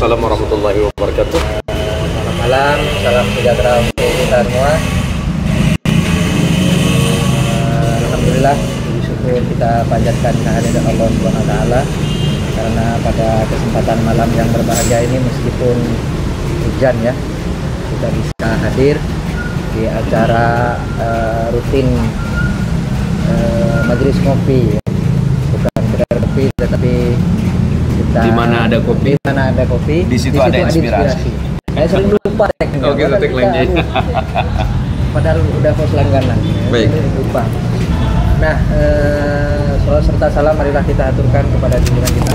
Waalaikumsalam warahmatullahi wabarakatuh. Selamat malam, salam sejahtera untuk kita semua. Alhamdulillah, puji syukur kita panjatkan kehadiran Allah Subhanahu wa taala karena pada kesempatan malam yang berbahagia ini meskipun hujan ya, kita bisa hadir di acara rutin majelis kopi, bukan sekedar kopi tetapi kita Di mana ada kopi, di situ ada inspirasi. Saya sering lupa tagline. Oh gitu tagline-nya. Padahal udah pos langganan. Baik. Lupa. Nah, salam serta salam marilah kita aturkan kepada junjungan kita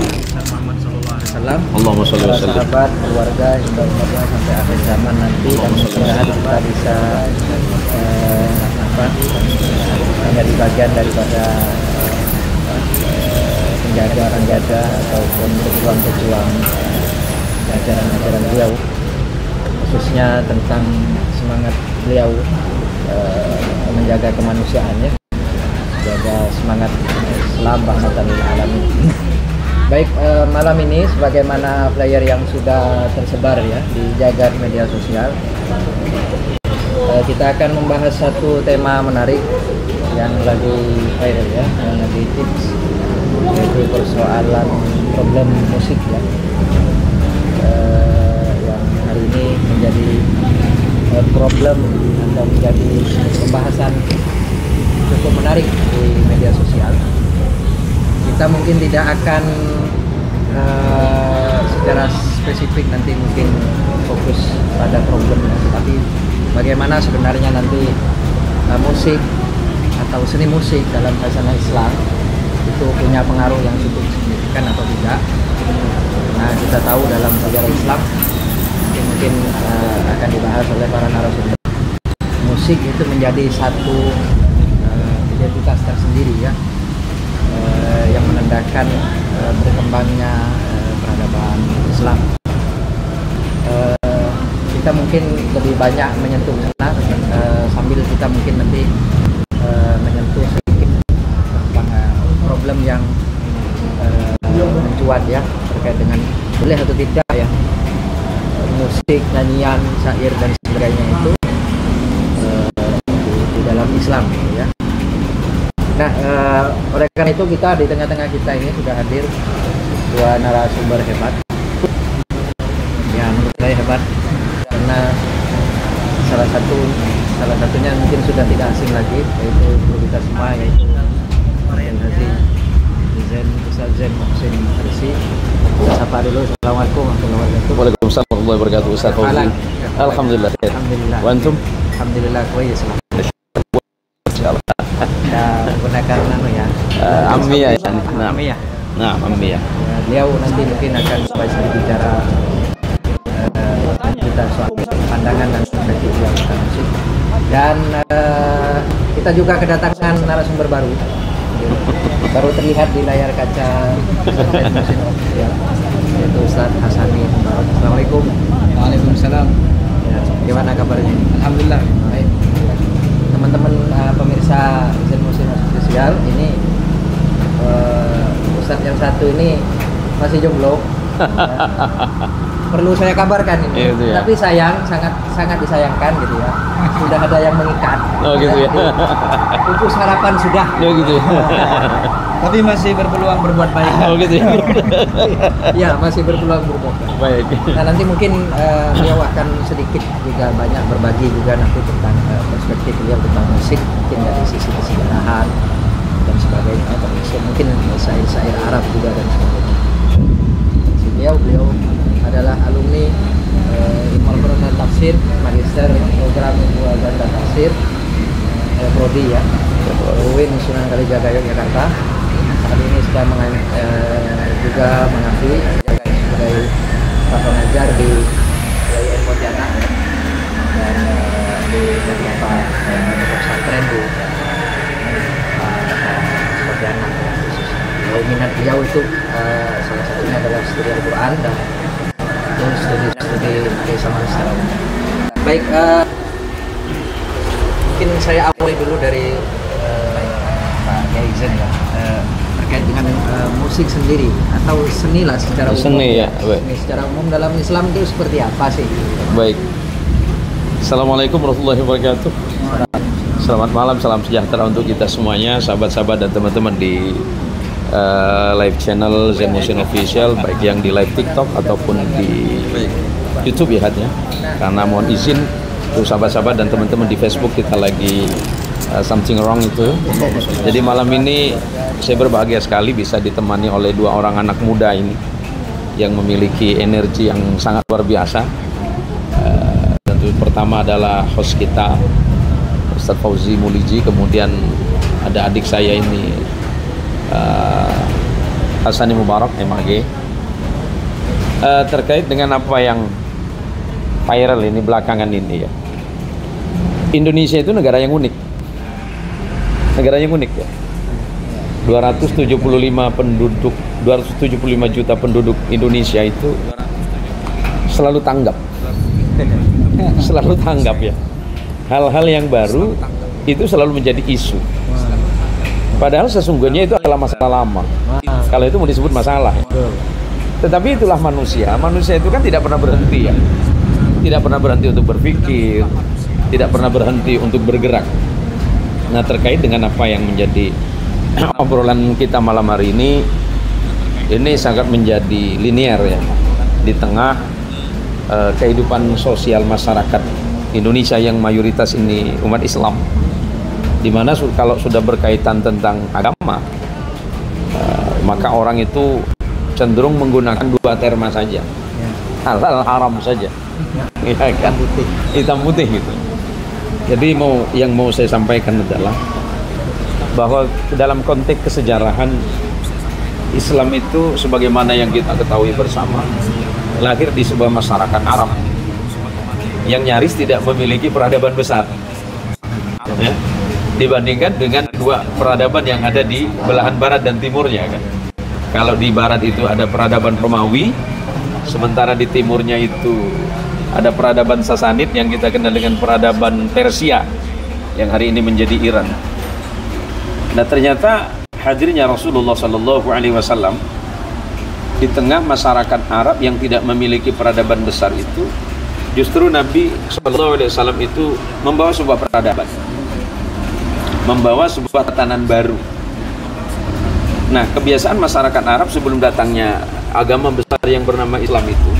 Muhammad sallallahu alaihi wasallam. Allahumma sholli wa sallim. Sahabat, keluarga, hingga umatnya sampai akhir zaman nanti, dan mudah-mudahan kita bisa menjadi bagian daripada penjaga ataupun pejuang-pejuang ajaran-ajaran beliau, khususnya tentang semangat beliau menjaga kemanusiaannya, jaga semangat Islam rahmatan lil alamin. Baik, malam ini sebagaimana flyer yang sudah tersebar ya di jagat media sosial, kita akan membahas satu tema menarik yang lagi viral ya, yang lagi tips, yaitu persoalan problem musik ya, yang hari ini menjadi problem atau menjadi pembahasan cukup menarik di media sosial. Kita mungkin tidak akan secara spesifik nanti mungkin fokus pada problemnya, tapi bagaimana sebenarnya nanti musik atau seni musik dalam khasanah Islam itu punya pengaruh yang cukup signifikan atau tidak. Nah, kita tahu dalam sejarah Islam mungkin akan dibahas oleh para narasumber, musik itu menjadi satu identitas tersendiri ya, yang menandakan berkembangnya peradaban Islam. Kita mungkin lebih banyak menyentuh sana, sambil kita mungkin nanti menyentuh sedikit tentang problem yang mencuat ya terkait dengan boleh atau tidak ya musik, nyanyian, syair dan sebagainya itu di dalam Islam gitu ya. Nah, oleh karena itu kita di tengah-tengah kita ini sudah hadir dua narasumber hebat. Ya, menurut saya hebat karena salah satunya mungkin sudah tidak asing lagi, yaitu guru kita semua, yaitu Ustaz Zain Muhsin Arsi. Kita sapa dulu. Assalamualaikum warahmatullahi wabarakatuh. Waalaikumsalam warahmatullahi wabarakatuh. Ustaz Fauzi. Alhamdulillah. Alhamdulillah. Wa antum? Alhamdulillah kuis lah. Insyaallah. Ya, menggunakan ya. Ammiyah ya. Nah, Ammiyah. Nah, ammiyah. Beliau nanti mungkin akan sedikit bicara kita soal pandangan dan perspektif beliau tentang musik. Dan kita juga kedatangan narasumber baru terlihat di layar kaca ya, yaitu Ustaz Hasani. Assalamualaikum. Waalaikumsalam. Ya, gimana kabarnya? Alhamdulillah. Baik. Teman-teman pemirsa Zain Muhsin Sosial, ini Ustadz yang satu ini masih jomblo. Perlu saya kabarkan ini, gitu ya. Tapi sangat disayangkan gitu ya. Sudah ada yang mengikat. Oh gitu ya. Pupus harapan sudah. Oh gitu ya. Tapi masih berpeluang berbuat baik. Oh gitu ya. Ya, masih berpeluang berbuat baik. Baik. Nah, nanti mungkin beliau akan sedikit juga banyak berbagi juga nanti tentang perspektif beliau tentang musik, mungkin dari sisi kesejarahan dan sebagainya, termasuk mungkin syair-syair Arab juga dan sebagainya. Beliau adalah alumni Ilmu Al-Quran dan Tafsir, Magister Program Ilmu Al-Quran dan Tafsir, Prodi ya, UIN Sunan Kalijaga Yogyakarta. Saat ini sedang juga mengabdi sebagai staf pengajar di IAIN Pontianak dan di beberapa pesantren di Pontianak. Minat beliau itu salah satunya adalah studi Al-Quran dan studi sama secara umum. Baik, mungkin saya awali dulu dari Pak Kiai Zain ya, terkait dengan musik sendiri atau seni lah secara umum. Seni ya, baik. Seni secara umum dalam Islam itu seperti apa sih? Baik. Assalamualaikum warahmatullahi wabarakatuh. Selamat malam, salam sejahtera untuk kita semuanya, sahabat-sahabat dan teman-teman di live channel Zen Motion Official, baik yang di live TikTok ataupun di YouTube ya, karena mohon izin untuk sahabat-sahabat dan teman-teman di Facebook kita lagi something wrong itu. Jadi malam ini saya berbahagia sekali bisa ditemani oleh dua orang anak muda ini yang memiliki energi yang sangat luar biasa. Tentu pertama adalah host kita Ustaz Fauzi Muliji, kemudian ada adik saya ini Hasani Mubarak MAG. Terkait dengan apa yang viral ini belakangan ini ya, Indonesia itu negara yang unik, ya. 275 penduduk, 275 juta penduduk Indonesia itu selalu tanggap ya. Hal-hal yang baru itu selalu menjadi isu. Padahal sesungguhnya itu adalah masalah lama. Kalau itu mau disebut masalah ya. Tetapi itulah manusia. Manusia itu kan tidak pernah berhenti ya. Tidak pernah berhenti untuk berpikir, tidak pernah berhenti untuk bergerak. Nah, terkait dengan apa yang menjadi obrolan kita malam hari ini sangat menjadi linear ya, di tengah kehidupan sosial masyarakat Indonesia yang mayoritas ini umat Islam, dimana kalau sudah berkaitan tentang agama, maka orang itu cenderung menggunakan dua terma saja, halal haram saja, ya kan? Hitam putih gitu. Jadi yang mau saya sampaikan adalah bahwa dalam konteks kesejarahan Islam itu sebagaimana yang kita ketahui bersama, lahir di sebuah masyarakat Arab yang nyaris tidak memiliki peradaban besar ya, dibandingkan dengan dua peradaban yang ada di belahan barat dan timurnya kan. Kalau di barat itu ada peradaban Romawi, sementara di timurnya itu ada peradaban Sasanid yang kita kenal dengan peradaban Persia yang hari ini menjadi Iran. Nah, ternyata hadirnya Rasulullah SAW di tengah masyarakat Arab yang tidak memiliki peradaban besar itu, justru Nabi SAW itu membawa sebuah peradaban, membawa sebuah tatanan baru. Nah, kebiasaan masyarakat Arab sebelum datangnya agama besar yang bernama Islam itu,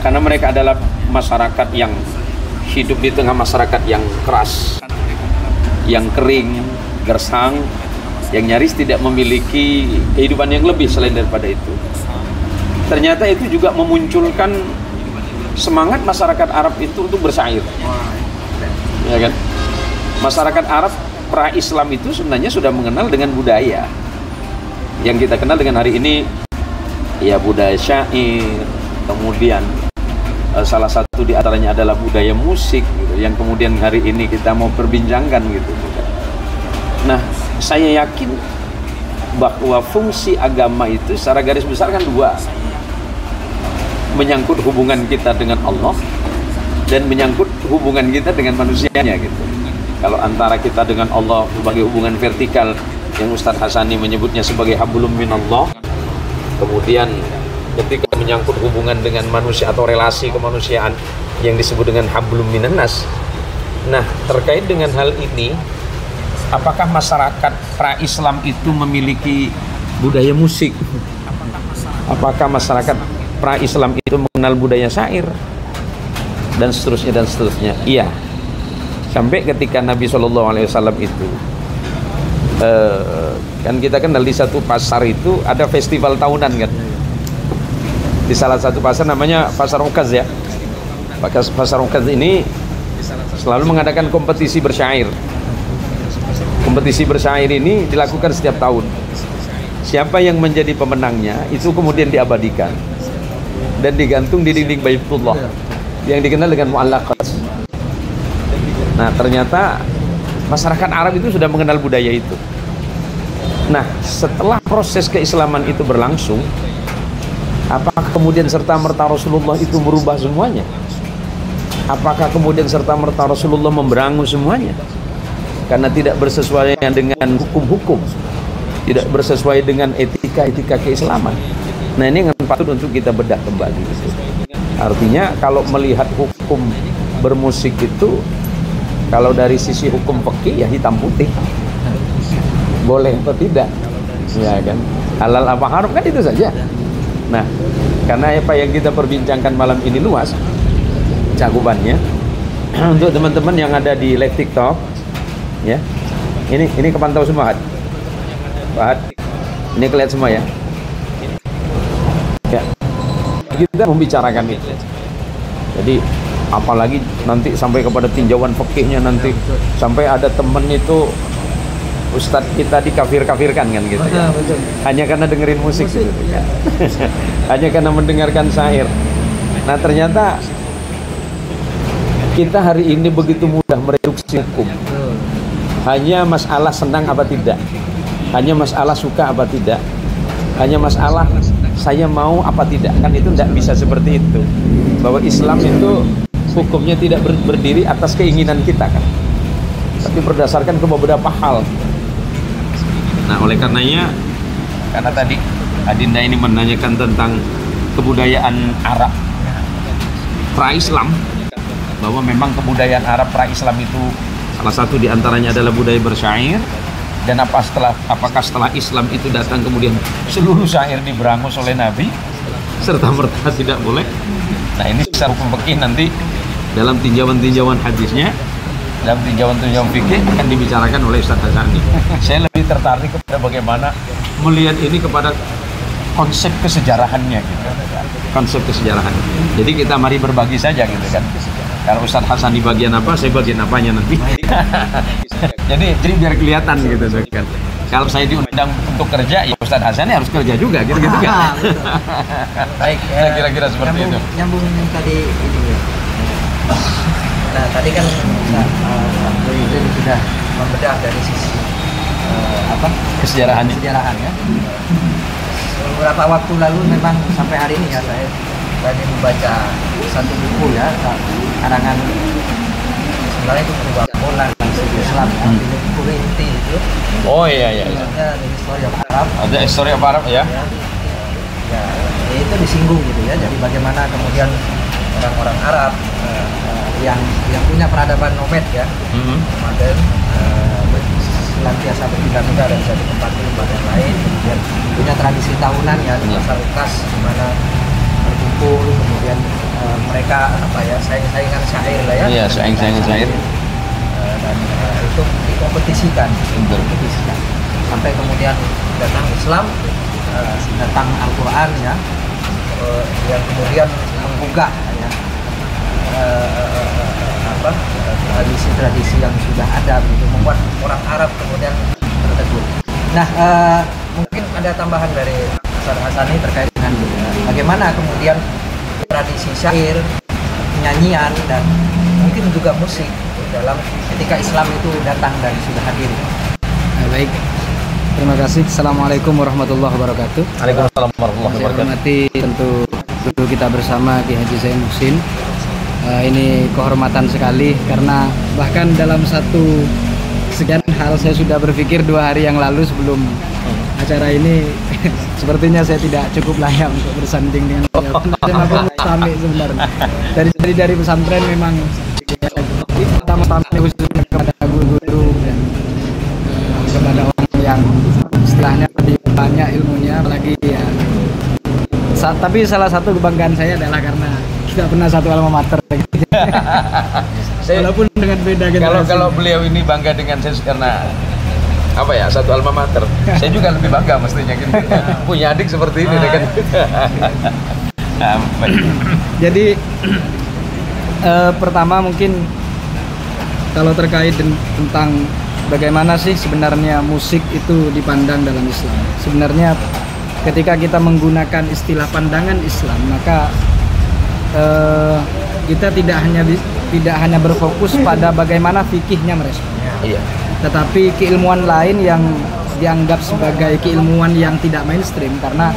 karena mereka adalah masyarakat yang hidup di tengah masyarakat yang keras, yang kering, gersang, yang nyaris tidak memiliki kehidupan yang lebih selain daripada itu. Ternyata itu juga memunculkan semangat masyarakat Arab itu untuk bersyair, ya kan? Masyarakat Arab pra-Islam itu sebenarnya sudah mengenal dengan budaya yang kita kenal dengan hari ini, ya budaya syair, kemudian salah satu di antaranya adalah budaya musik gitu, yang kemudian hari ini kita mau perbincangkan gitu. Nah, saya yakin bahwa fungsi agama itu secara garis besar kan dua, menyangkut hubungan kita dengan Allah dan menyangkut hubungan kita dengan manusianya gitu. Kalau antara kita dengan Allah sebagai hubungan vertikal yang Ustadz Hasani menyebutnya sebagai hablum minallah, kemudian ketika menyangkut hubungan dengan manusia atau relasi kemanusiaan yang disebut dengan hablum minannas. Nah, terkait dengan hal ini, apakah masyarakat pra-Islam itu memiliki budaya musik? Apakah masyarakat pra-Islam itu mengenal budaya syair? Dan seterusnya dan seterusnya. Iya. Sampai ketika Nabi SAW itu kan kita kenal di satu pasar itu ada festival tahunan kan. Di salah satu pasar namanya Pasar Ukaz ya. Pasar Ukaz ini selalu mengadakan kompetisi bersyair. Kompetisi bersyair ini dilakukan setiap tahun. Siapa yang menjadi pemenangnya itu kemudian diabadikan dan digantung di dinding Baitullah yang dikenal dengan mu'allaqat. Nah, ternyata masyarakat Arab itu sudah mengenal budaya itu. Nah, setelah proses keislaman itu berlangsung, apakah kemudian serta-merta Rasulullah itu merubah semuanya? Apakah kemudian serta-merta Rasulullah memberangus semuanya? Karena tidak bersesuaian dengan hukum-hukum tidak bersesuai dengan etika keislaman. Nah, ini yang patut untuk kita bedah kembali. Artinya kalau melihat hukum bermusik itu, kalau dari sisi hukum fikih ya hitam putih, boleh atau tidak, ya kan, halal apa haram kan itu saja. Nah, karena apa yang kita perbincangkan malam ini luas cakupannya, untuk teman-teman yang ada di live TikTok, ya, ini kepantau semua, Pak, ini kelihatan semua ya. Ya, kita membicarakan itu. Jadi apalagi nanti sampai kepada tinjauan fikihnya, nanti sampai ada temen itu ustadz kita dikafir-kafirkan kan gitu ya. Hanya karena dengerin musik gitu kan. Hanya karena mendengarkan syair. Nah, ternyata kita hari ini begitu mudah mereduksi hukum. Hanya masalah senang apa tidak, hanya masalah suka apa tidak, hanya masalah saya mau apa tidak, kan itu tidak bisa seperti itu. Bahwa Islam itu hukumnya tidak berdiri atas keinginan kita kan, tapi berdasarkan ke beberapa hal. Nah, oleh karenanya, karena tadi Adinda ini menanyakan tentang kebudayaan Arab pra-Islam, bahwa memang kebudayaan Arab pra-Islam itu salah satu diantaranya adalah budaya bersyair. Dan apakah setelah Islam itu datang kemudian seluruh syair diberangus oleh Nabi serta merta tidak boleh? Nah, ini secara hukum fikih nanti dalam tinjauan-tinjauan hadisnya, dalam tinjauan-tinjauan fikih akan dibicarakan oleh Ustaz Hasani. Saya lebih tertarik kepada bagaimana melihat ini kepada konsep kesejarahannya gitu. Konsep kesejarahan. Jadi kita mari berbagi saja gitu kan. Kalau Ustadz Hasani bagian apa, saya bagian apanya nanti. jadi biar kelihatan gitu kan. Kalau saya diundang untuk kerja, ya Ustadz Hasani harus kerja juga gitu kan. Baik, kira-kira seperti itu. Nyambung yang tadi ini ya. Nah, tadi kan itu sudah membedah dari sisi kesejarahan ya. Beberapa waktu lalu memang sampai hari ini ya saya tadi membaca satu buku ya, karangan sebenarnya itu perubahan Poland Islam, buku Rinti itu. Oh iya. Ada History of Arab. Ada History of Arab ya. Ya, itu disinggung gitu ya. Jadi bagaimana kemudian orang-orang Arab yang punya peradaban nomad ya, modern, senantiasa berpindah-pindah dari satu tempat ke tempat yang lain, kemudian punya tradisi tahunan ya, di pasar Lukas di mana berkumpul, kemudian mereka saing-saingan syair lah ya. Iya, saing-saingan syair. Dan itu dikompetisikan, sampai kemudian datang Islam, datang Al-Quran ya, yang kemudian menggugah ya tradisi-tradisi yang sudah ada, begitu membuat orang Arab kemudian tertegun. Nah, mungkin ada tambahan dari Ustaz Hasani terkait dengan bagaimana kemudian tradisi syair, nyanyian, dan mungkin juga musik dalam ketika Islam itu datang dan sudah hadir. Baik, terima kasih. Assalamualaikum warahmatullahi wabarakatuh. Waalaikumsalam warahmatullahi wabarakatuh. Saya hormati tentu guru kita bersama Ki Haji Zain Muhsin. Ini kehormatan sekali karena bahkan dalam satu sekian hal saya sudah berpikir 2 hari yang lalu sebelum acara ini. Sepertinya saya tidak cukup layak untuk bersanding dengan beliau. Saya sebenarnya dari pesantren memang pertama-tama khususnya kepada guru-guru dan kepada orang yang istilahnya lebih banyak ilmunya, apalagi ya. Tapi salah satu kebanggaan saya adalah karena tidak pernah satu alma mater. Walaupun dengan beda generasi. Kalau beliau ini bangga dengan saya karena apa ya, satu alma mater. Saya juga lebih bangga mestinya gitu. Punya adik seperti ini kan. Jadi pertama mungkin kalau terkait tentang bagaimana sih sebenarnya musik itu dipandang dalam Islam. Sebenarnya ketika kita menggunakan istilah pandangan Islam, maka kita tidak hanya berfokus pada bagaimana fikihnya merespon, tetapi keilmuan lain yang dianggap sebagai keilmuan yang tidak mainstream. Karena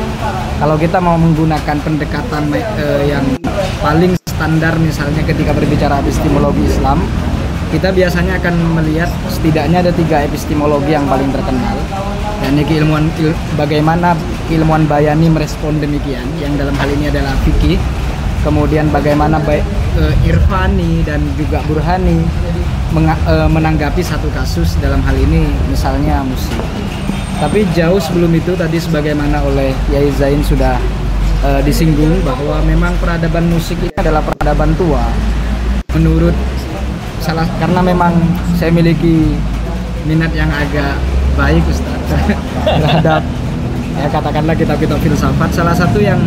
kalau kita mau menggunakan pendekatan yang paling standar, misalnya ketika berbicara epistemologi Islam, kita biasanya akan melihat setidaknya ada 3 epistemologi yang paling terkenal. Dan ini bagaimana ilmuwan bayani merespon demikian, yang dalam hal ini adalah fikih. Kemudian bagaimana Irfani dan juga Burhani menanggapi satu kasus dalam hal ini misalnya musik. Tapi jauh sebelum itu tadi sebagaimana oleh Yai Zain sudah disinggung bahwa memang peradaban musik ini adalah peradaban tua. Menurut karena memang saya miliki minat yang agak baik Ustaz terhadap ya katakanlah kitab-kitab filsafat. Salah satu yang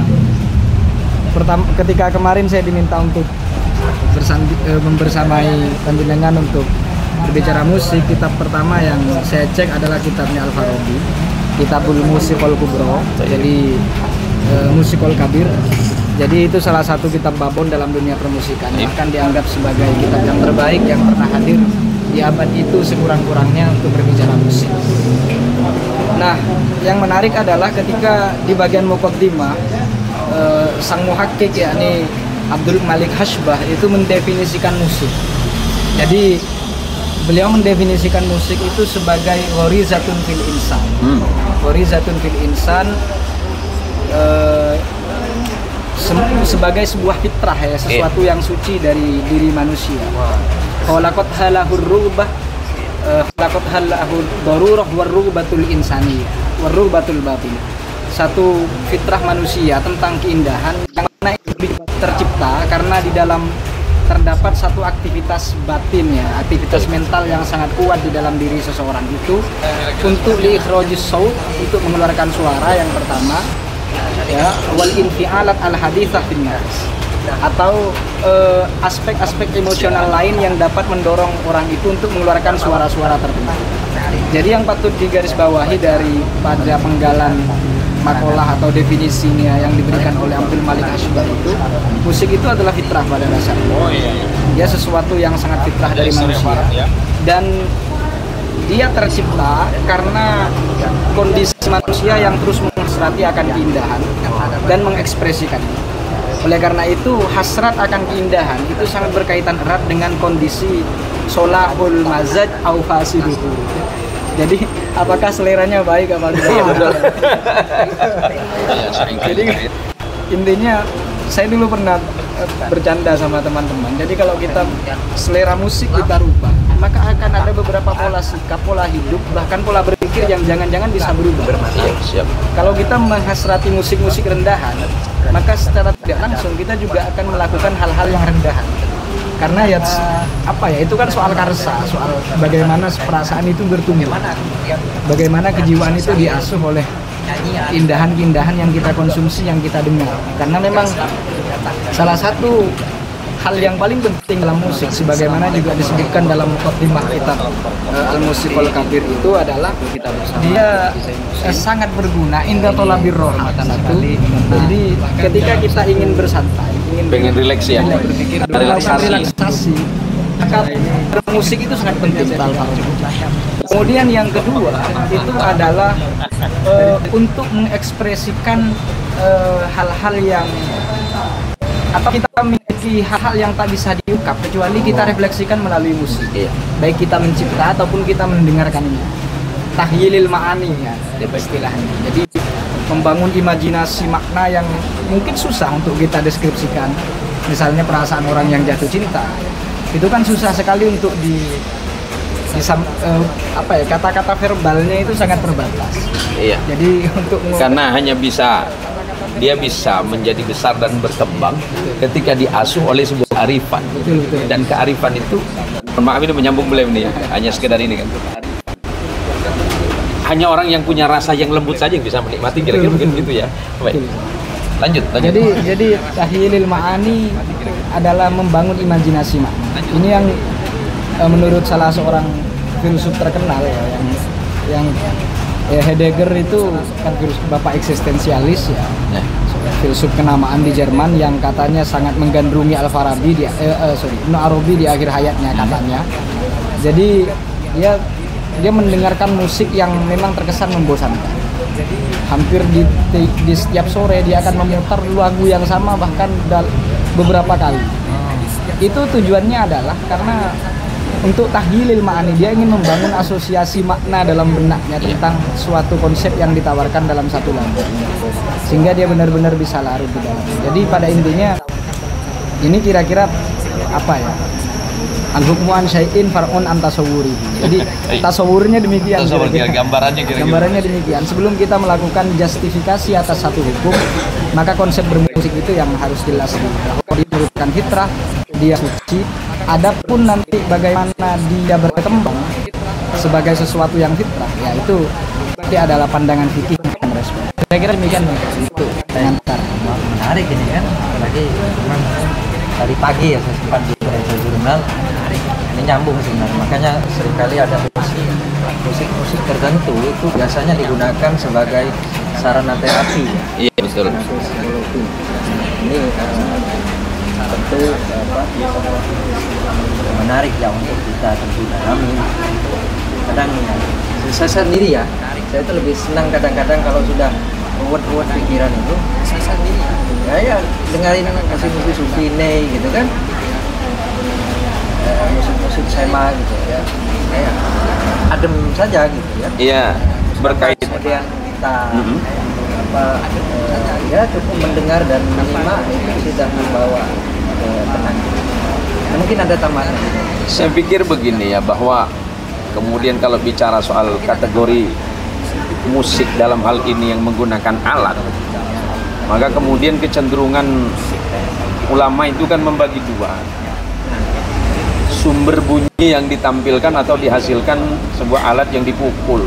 pertama ketika kemarin saya diminta untuk membersamai panjenengan untuk berbicara musik, kitab pertama yang saya cek adalah kitabnya Al-Farabi, Kitabul Musiqul Kubro, jadi Musiqul Kabir. Jadi itu salah satu kitab babon dalam dunia permusikan, bahkan dianggap sebagai kitab yang terbaik yang pernah hadir di abad itu sekurang-kurangnya untuk berbicara musik. Nah, yang menarik adalah ketika di bagian muqaddimah sang muhakkik yakni Abdul Malik Hashbah itu mendefinisikan musik. Jadi beliau mendefinisikan musik itu sebagai ghorizatun fil insan. Ghorizatun fil insan sebagai sebuah fitrah ya, sesuatu yang suci dari diri manusia. Khalaqat halahur rugbah, khalaqat halahur darurah warrughbatul insaniyah warrughbatul batin. Satu fitrah manusia tentang keindahan yang mana itu tercipta karena di dalam terdapat satu aktivitas batin ya, aktivitas mental yang sangat kuat di dalam diri seseorang itu untuk liikhrajis saut, untuk mengeluarkan suara yang pertama ya, wal infialat al haditsah fin nas, atau aspek-aspek emosional lain yang dapat mendorong orang itu untuk mengeluarkan suara-suara tertentu. Jadi yang patut digarisbawahi dari pada penggalan makalah atau definisinya yang diberikan oleh Abdul Malik Hashbah itu, musik itu adalah fitrah pada dasarnya. Dia sesuatu yang sangat fitrah dari manusia dan dia tercipta karena kondisi manusia yang terus menghasrati akan keindahan dan mengekspresikannya. Oleh karena itu hasrat akan keindahan itu sangat berkaitan erat dengan kondisi solahul mazaj au fasiduhu. Jadi apakah seleranya baik apa tidak? Jadi intinya saya dulu pernah bercanda sama teman-teman. Jadi kalau kita selera musik kita rubah, maka akan ada beberapa pola sikap, pola hidup, bahkan pola berpikir yang jangan-jangan bisa berubah. Kalau kita menghasrati musik-musik rendahan, maka secara tidak langsung kita juga akan melakukan hal-hal yang rendahan. Karena ya apa ya, itu kan soal karsa, soal bagaimana perasaan itu bertumbuh, bagaimana kejiwaan itu diasuh oleh keindahan-keindahan yang kita konsumsi, yang kita dengar. Karena memang salah satu hal yang paling penting dalam musik, sebagaimana juga disebutkan dalam muqaddimah kitab Al-Musiqul Kabir itu adalah dia sangat berguna inda thalabir roha. Jadi ketika kita ingin bersantai, pengen rileks ya, berpikir relaksasi, maka musik itu sangat penting. Kemudian yang kedua itu adalah untuk mengekspresikan hal-hal yang atau kita memiliki hal-hal yang tak bisa diungkap kecuali kita refleksikan melalui musik. Baik kita mencipta ataupun kita mendengarkannya. Tahyilil ma'ani ya istilahnya. Jadi membangun imajinasi makna yang mungkin susah untuk kita deskripsikan. Misalnya perasaan orang yang jatuh cinta, itu kan susah sekali untuk kata-kata verbalnya itu sangat terbatas. Iya. Jadi untuk karena hanya dia bisa menjadi besar dan berkembang ketika diasuh oleh sebuah arifan. Betul. Dan kearifan itu, maaf ini menyambung beliau nih ya, hanya sekedar ini kan. Hanya orang yang punya rasa yang lembut saja yang bisa menikmati, kira-kira mungkin gitu ya. Baik. Lanjut. Jadi tahyilil ma'ani adalah membangun imajinasi makna. Ini yang menurut salah seorang filsuf terkenal ya, yang Heidegger itu kan filsuf bapak eksistensialis ya. Filsuf kenamaan di Jerman yang katanya sangat menggandrungi Al-Farabi Ibnu Arabi di akhir hayatnya katanya. Jadi dia mendengarkan musik yang memang terkesan membosankan. Hampir di setiap sore dia akan memutar lagu yang sama bahkan beberapa kali. Itu tujuannya adalah karena untuk tahlilil ma'ani, dia ingin membangun asosiasi makna dalam benaknya tentang suatu konsep yang ditawarkan dalam satu lagu, sehingga dia benar-benar bisa larut di dalam. Jadi pada intinya ini kira-kira apa ya, al-hukmu an syai'in far'un an tasawwuri. Jadi tasawurnya demikian, gambarannya demikian. Sebelum kita melakukan justifikasi atas satu hukum, maka konsep bermusik itu yang harus jelas, bahwa dia merupakan fitrah, dia suci. Adapun nanti bagaimana dia berkembang sebagai sesuatu yang fitrah, ya itu adalah pandangan fikih yang merespon. Kira-kira demikian itu pengantar. Menarik ini kan, apalagi memang tadi pagi ya saya sempat di jurnal, ini nyambung sebenarnya. Makanya seringkali ada musik tertentu itu biasanya digunakan sebagai sarana terapi. Iya, betul. Ini tentu menarik ya untuk kita tentu dalami. Kadang saya sendiri ya, saya itu lebih senang kadang-kadang kalau sudah ruwet pikiran itu, saya sendiri ya dengerin musik-musik Sufine gitu kan, musik sema gitu ya, kayak adem saja gitu ya. Iya, berkait. Kemudian kita ya cukup mendengar dan menyimak itu sudah membawa tenang. Mungkin ada tambahan. Saya pikir begini ya, bahwa kemudian kalau bicara soal kategori musik dalam hal ini yang menggunakan alat, maka kemudian kecenderungan ulama itu kan membagi dua. Sumber bunyi yang ditampilkan atau dihasilkan sebuah alat yang dipukul.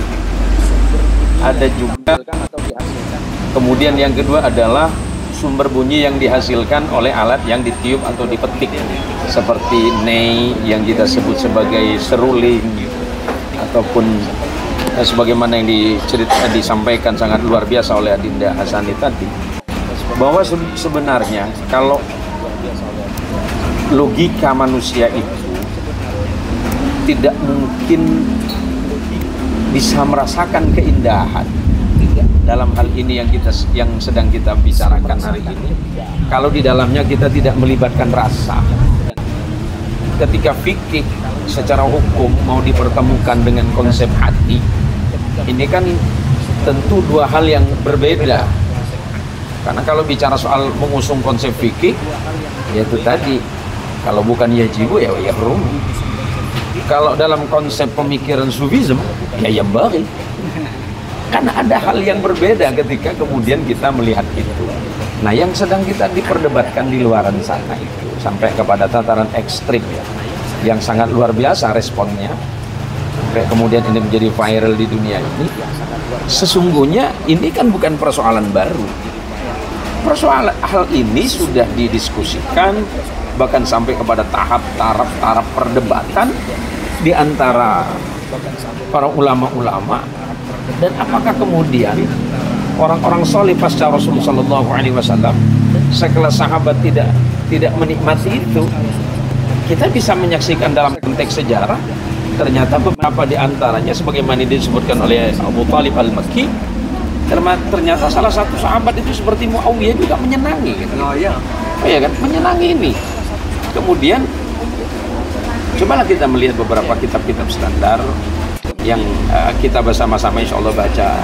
Ada juga, kemudian yang kedua adalah sumber bunyi yang dihasilkan oleh alat yang ditiup atau dipetik, seperti ney yang kita sebut sebagai seruling, ataupun sebagaimana yang disampaikan sangat luar biasa oleh Adinda Hasani tadi, bahwa sebenarnya kalau logika manusia itu tidak mungkin bisa merasakan keindahan dalam hal ini yang sedang kita bicarakan hari ini, kalau di dalamnya kita tidak melibatkan rasa. Ketika fikih secara hukum mau dipertemukan dengan konsep hati, ini kan tentu dua hal yang berbeda. Karena kalau bicara soal mengusung konsep fikih, yaitu tadi, kalau bukan yajibu ya yahrum. Kalau dalam konsep pemikiran sufisme, ya yambari. Karena ada hal yang berbeda ketika kemudian kita melihat itu. Nah, yang sedang kita diperdebatkan di luaran sana itu sampai kepada tataran ekstrim ya, yang sangat luar biasa responnya, sampai kemudian ini menjadi viral di dunia ini. Sesungguhnya ini kan bukan persoalan baru. Persoalan hal ini sudah didiskusikan, bahkan sampai kepada taraf perdebatan di antara para ulama-ulama. Dan apakah kemudian orang-orang soleh pasca Rasulullah SAW sekelas sahabat tidak menikmati itu? Kita bisa menyaksikan dalam konteks sejarah, ternyata beberapa di antaranya sebagaimana disebutkan oleh Abu Talib Al-Makki, ternyata salah satu sahabat itu seperti Muawiyah juga menyenangi gitu. Oh ya kan, menyenangi ini. Kemudian cobalah kita melihat beberapa kitab-kitab standar yang kita bersama-sama insya Allah baca.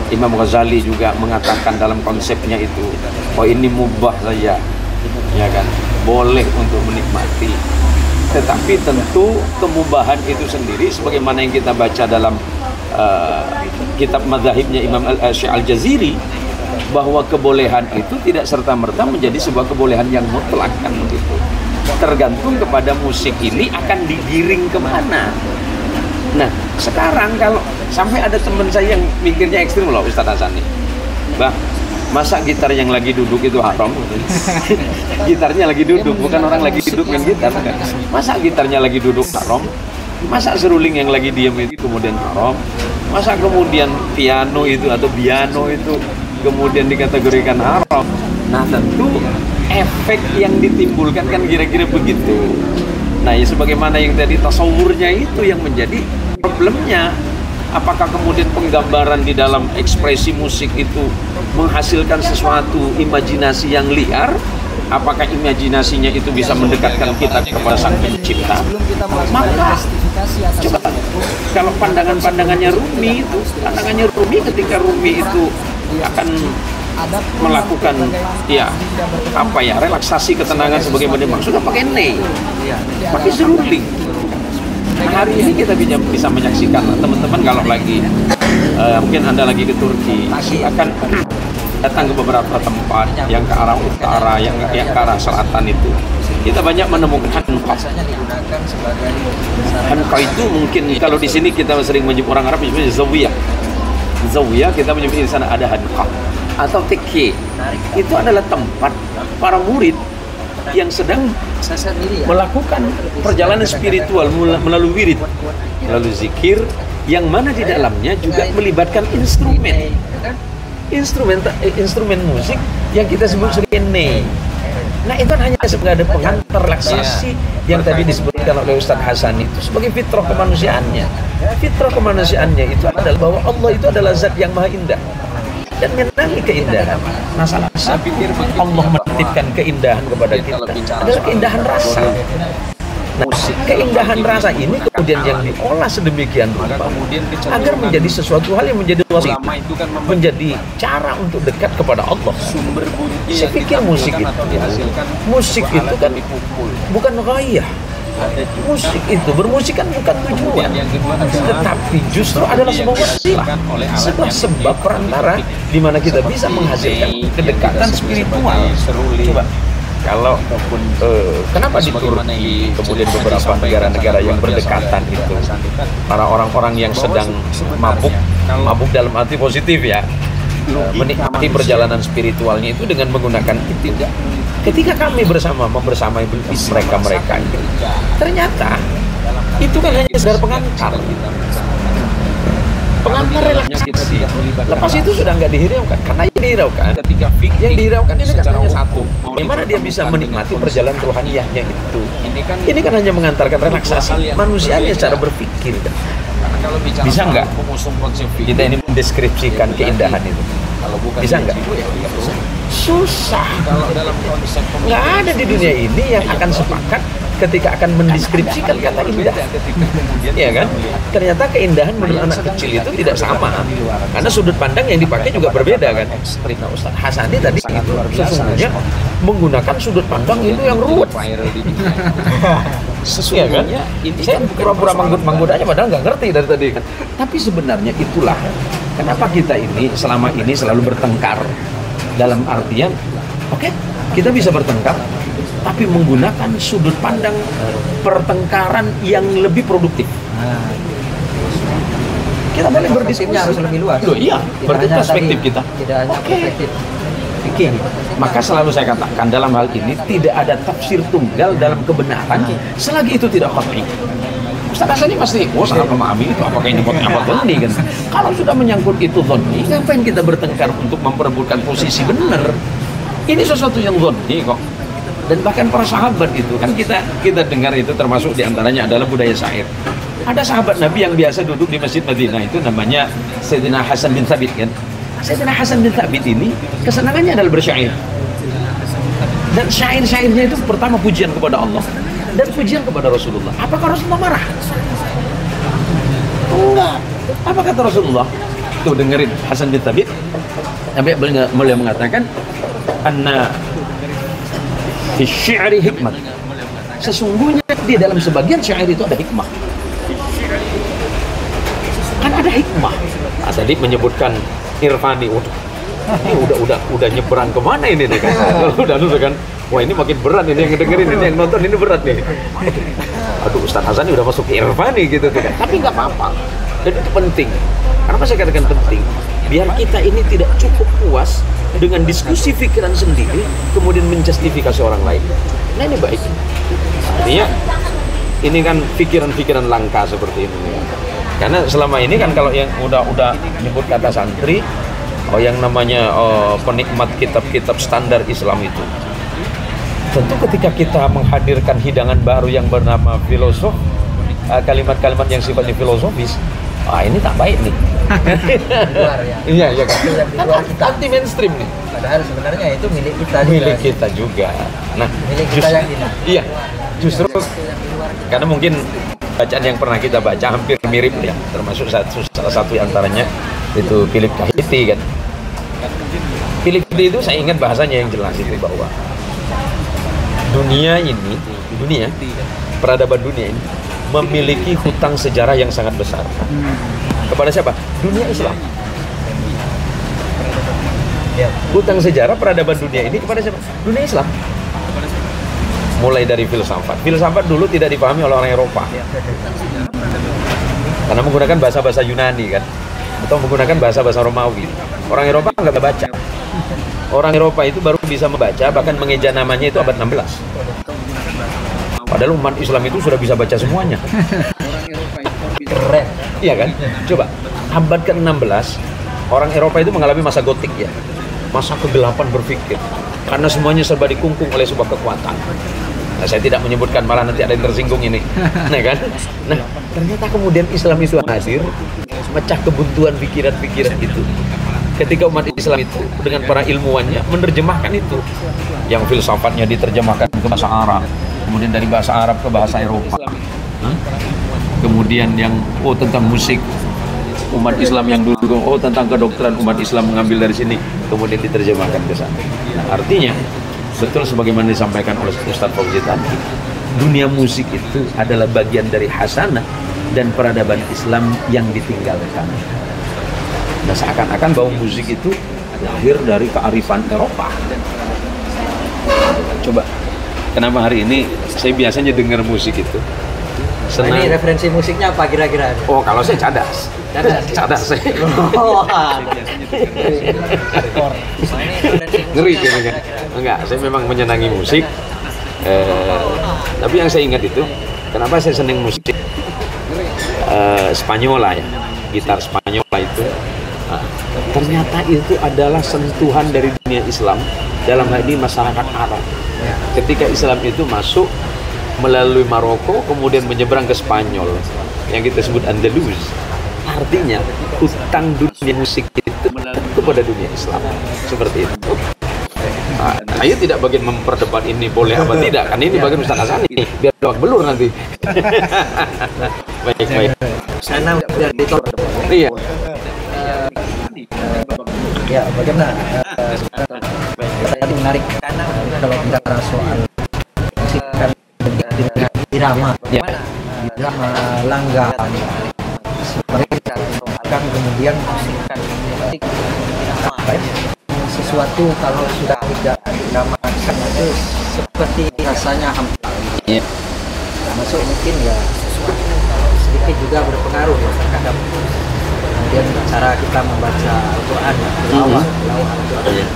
Imam Ghazali juga mengatakan dalam konsepnya itu, oh ini mubah saja, ya kan, boleh untuk menikmati. Tetapi tentu kemubahan itu sendiri, sebagaimana yang kita baca dalam kitab mazhabnya Imam Al-Jaziri, bahwa kebolehan itu tidak serta-merta menjadi sebuah kebolehan yang mutlak kan begitu. Tergantung kepada musik ini akan digiring kemana. Nah, sekarang kalau sampai ada teman saya yang mikirnya ekstrim loh, Ustaz Hasani, bah, masa gitar yang lagi duduk itu haram? Gitarnya lagi duduk, bukan orang lagi duduk main gitar. Masa gitarnya lagi duduk haram? Masa seruling yang lagi diam itu kemudian haram? Masa kemudian piano itu atau piano itu kemudian dikategorikan haram? Nah, tentu efek yang ditimbulkan kan kira-kira begitu. Nah, ya sebagaimana yang tadi tasawurnya itu yang menjadi problemnya. Apakah kemudian penggambaran di dalam ekspresi musik itu menghasilkan sesuatu imajinasi yang liar, apakah imajinasinya itu bisa mendekatkan kita kepada Sang Pencipta? Maka coba kalau pandangannya Rumi ketika Rumi itu akan melakukan relaksasi ketenangan sebagaimana maksudnya pakai pakai seruling. Nah, hari ini kita bisa menyaksikan teman-teman kalau lagi mungkin Anda lagi ke Turki akan datang ke beberapa tempat yang ke arah utara, yang ke arah selatan itu kita banyak menemukan hanqa. Hanqa itu mungkin kalau di sini kita sering menyebut orang Arab menyebutnya zawiyah. Zawiyah kita menyebut di sana ada hanqa atau tekke. Itu adalah tempat para murid yang sedang melakukan perjalanan spiritual melalui wirid, melalui zikir, yang mana di dalamnya juga melibatkan instrumen musik yang kita sebut sebagai ney. Nah, itu kan hanya sebagai pengantar relaksasi yang tadi disebutkan oleh Ustadz Hasan itu sebagai fitrah kemanusiaannya. Fitrah kemanusiaannya itu adalah bahwa Allah itu adalah zat yang maha indah dan mengenali keindahan. Masalah Allah menitipkan keindahan kepada kita adalah keindahan rasa. Nah, keindahan rasa ini kemudian yang diolah sedemikian rupa agar menjadi sesuatu hal yang menjadi wasilah, menjadi cara untuk dekat kepada Allah. Saya pikir musik itu kan bukan ghayah. Musik itu bermusik kan bukan tujuan, tetapi justru adalah sebuah wasilah, sebuah sebab perantara di mana kita bisa menghasilkan kedekatan spiritual. Coba kalau kenapa di Turki kemudian beberapa negara-negara yang berdekatan itu para orang-orang yang sedang mabuk dalam arti positif ya, menikmati perjalanan spiritualnya itu dengan menggunakan itu. Ketika kami membersamai mereka itu, ternyata itu kan hanya sekedar pengantar relaksasi. Lepas itu sudah nggak dihiraukan, karena yang dihiraukan ini kan hanya satu, bagaimana dia bisa menikmati perjalanan rohaniyahnya itu. Ini kan hanya mengantarkan relaksasi manusianya secara berpikir. Bisa nggak kita ini mendeskripsikan keindahan itu? Bisa nggak? Susah. Nggak ada di dunia ini yang akan sepakat ketika akan mendeskripsikan kata indah. Ya kan? Ternyata keindahan menurut anak kecil itu tidak sama, karena sudut pandang yang dipakai juga berbeda kan. Nah, Ustadz Hasani tadi itu sesungguhnya menggunakan sudut pandang itu yang ruwet. Ya kan? Saya pura-pura manggut aja padahal nggak ngerti dari tadi kan. Tapi sebenarnya itulah kenapa kita ini selama ini selalu bertengkar. Dalam artian, kita bisa bertengkar, tapi menggunakan sudut pandang pertengkaran yang lebih produktif. Kita boleh berdiskusi harus lebih luas. Iya, berarti perspektif kita. Tidak hanya perspektif fikih. Maka selalu saya katakan dalam hal ini tidak ada tafsir tunggal dalam kebenaran selagi itu tidak qat'i. Ustaz Hasan pasti, sangat memahami itu apakah ini qat'i apa dhonni kan. Kalau sudah menyangkut itu dhonni, ngapain kita bertengkar untuk memperebutkan posisi benar? Ini sesuatu yang dhonni kok. Dan bahkan para sahabat itu kan kita dengar itu termasuk diantaranya adalah budaya syair. Ada sahabat Nabi yang biasa duduk di Masjid Madinah itu namanya Sayyidina Hasan bin Thabit kan. Sayyidina Hasan bin Thabit ini kesenangannya adalah bersyair. Dan syair-syairnya itu pertama pujian kepada Allah dan pujian kepada Rasulullah. Apakah Rasulullah marah? Enggak. Apa kata Rasulullah? Tuh dengerin Hasan bin Thabit. Nabi beliau mengatakan anna fi syi'ri hikmah. Sesungguhnya di dalam sebagian syair itu ada hikmah. Kan ada hikmah. Nah, tadi menyebutkan irfani. Ini udah nyebrang kemana ini nih kan? Udah kan, wah ini makin berat ini yang dengerin, ini yang nonton ini berat nih. Aduh, Ustadz Hasan udah masuk ke irfani gitu tuh kan. Tapi nggak apa-apa, dan itu penting. Kenapa saya katakan penting? Biar kita ini tidak cukup puas dengan diskusi pikiran sendiri, kemudian menjustifikasi orang lain. Nah ini baik. Artinya ini kan pikiran-pikiran langka seperti ini. Karena selama ini kan kalau yang udah nyebut kata santri, yang namanya penikmat kitab-kitab standar Islam itu, tentu ketika kita menghadirkan hidangan baru yang bernama filosof, kalimat-kalimat yang sifatnya filosofis, ini tak baik nih. Di luar ya. Iya, iya kan. Itu yang di luar kita. Anti mainstream nih. Padahal sebenarnya itu milik kita juga. Milik kita juga. Nah, Milik kita yang ini. iya, justru karena mungkin bacaan yang pernah kita baca hampir mirip ya, termasuk salah satu antaranya itu Philip Kahiti kan. Philip Kahiti itu saya ingat bahasanya yang jelas itu bahwa dunia peradaban dunia ini memiliki hutang sejarah yang sangat besar. Kepada siapa? Dunia Islam. Hutang sejarah peradaban dunia ini kepada siapa? Dunia Islam. Mulai dari filsafat. Filsafat dulu tidak dipahami oleh orang Eropa. Karena menggunakan bahasa-bahasa Yunani kan. Atau menggunakan bahasa-bahasa Romawi. Orang Eropa nggak baca. Orang Eropa itu baru bisa membaca, bahkan mengeja namanya itu abad 16. Padahal umat Islam itu sudah bisa baca semuanya. Keren. Iya kan? Coba, abad ke-16, orang Eropa itu mengalami masa gotik ya. Masa kegelapan berpikir. Karena semuanya serba dikungkung oleh sebuah kekuatan. Nah, saya tidak menyebutkan, malah nanti ada yang tersinggung ini. Nah kan? Nah, ternyata kemudian Islam itu hadir, mecah kebuntuan pikiran-pikiran itu. Ketika umat Islam itu dengan para ilmuwannya menerjemahkan itu. Yang filsafatnya diterjemahkan ke bahasa Arab. Kemudian dari bahasa Arab ke bahasa Eropa. Kemudian yang tentang musik umat Islam yang dulu, tentang kedokteran umat Islam mengambil dari sini, kemudian diterjemahkan ke sana. Nah, artinya betul sebagaimana disampaikan oleh Ustadz Fauzi tadi, dunia musik itu adalah bagian dari hasanah dan peradaban Islam yang ditinggalkan. Nah, seakan-akan bahwa musik itu lahir dari kearifan Eropa. Coba, kenapa hari ini saya biasanya dengar musik itu senang. Nah, ini referensi musiknya apa kira-kira? Oh, kalau saya cadas. Cadas saya. Oh, Ngeri kira-kira. Enggak, saya memang menyenangi musik. Tapi yang saya ingat itu, kenapa saya senang musik Spanyola ya, gitar Spanyola itu. Ternyata itu adalah sentuhan dari dunia Islam dalam hal ini masyarakat Arab. Ketika Islam itu masuk melalui Maroko, kemudian menyeberang ke Spanyol, yang kita sebut Andalus. Artinya hutang dunia musik itu kepada dunia Islam, seperti itu. Nah, saya tidak bagian memperdebat ini boleh apa tidak, kan ini bagian Ustaz Hasan nih, biar babak belur nanti. Baik. Karena udah ditolak. Iya. Ya, bagaimana? Tadi menarik karena kalau bicara soal musik kan irama, Ya. irama langga, seperti kan kemudian sesuatu kalau sudah tidak diramakan itu seperti rasanya hampa. Iya. Termasuk mungkin ya sedikit juga berpengaruh ya terhadap kemudian cara kita membaca Al-Quran, tilawah Al-Quran,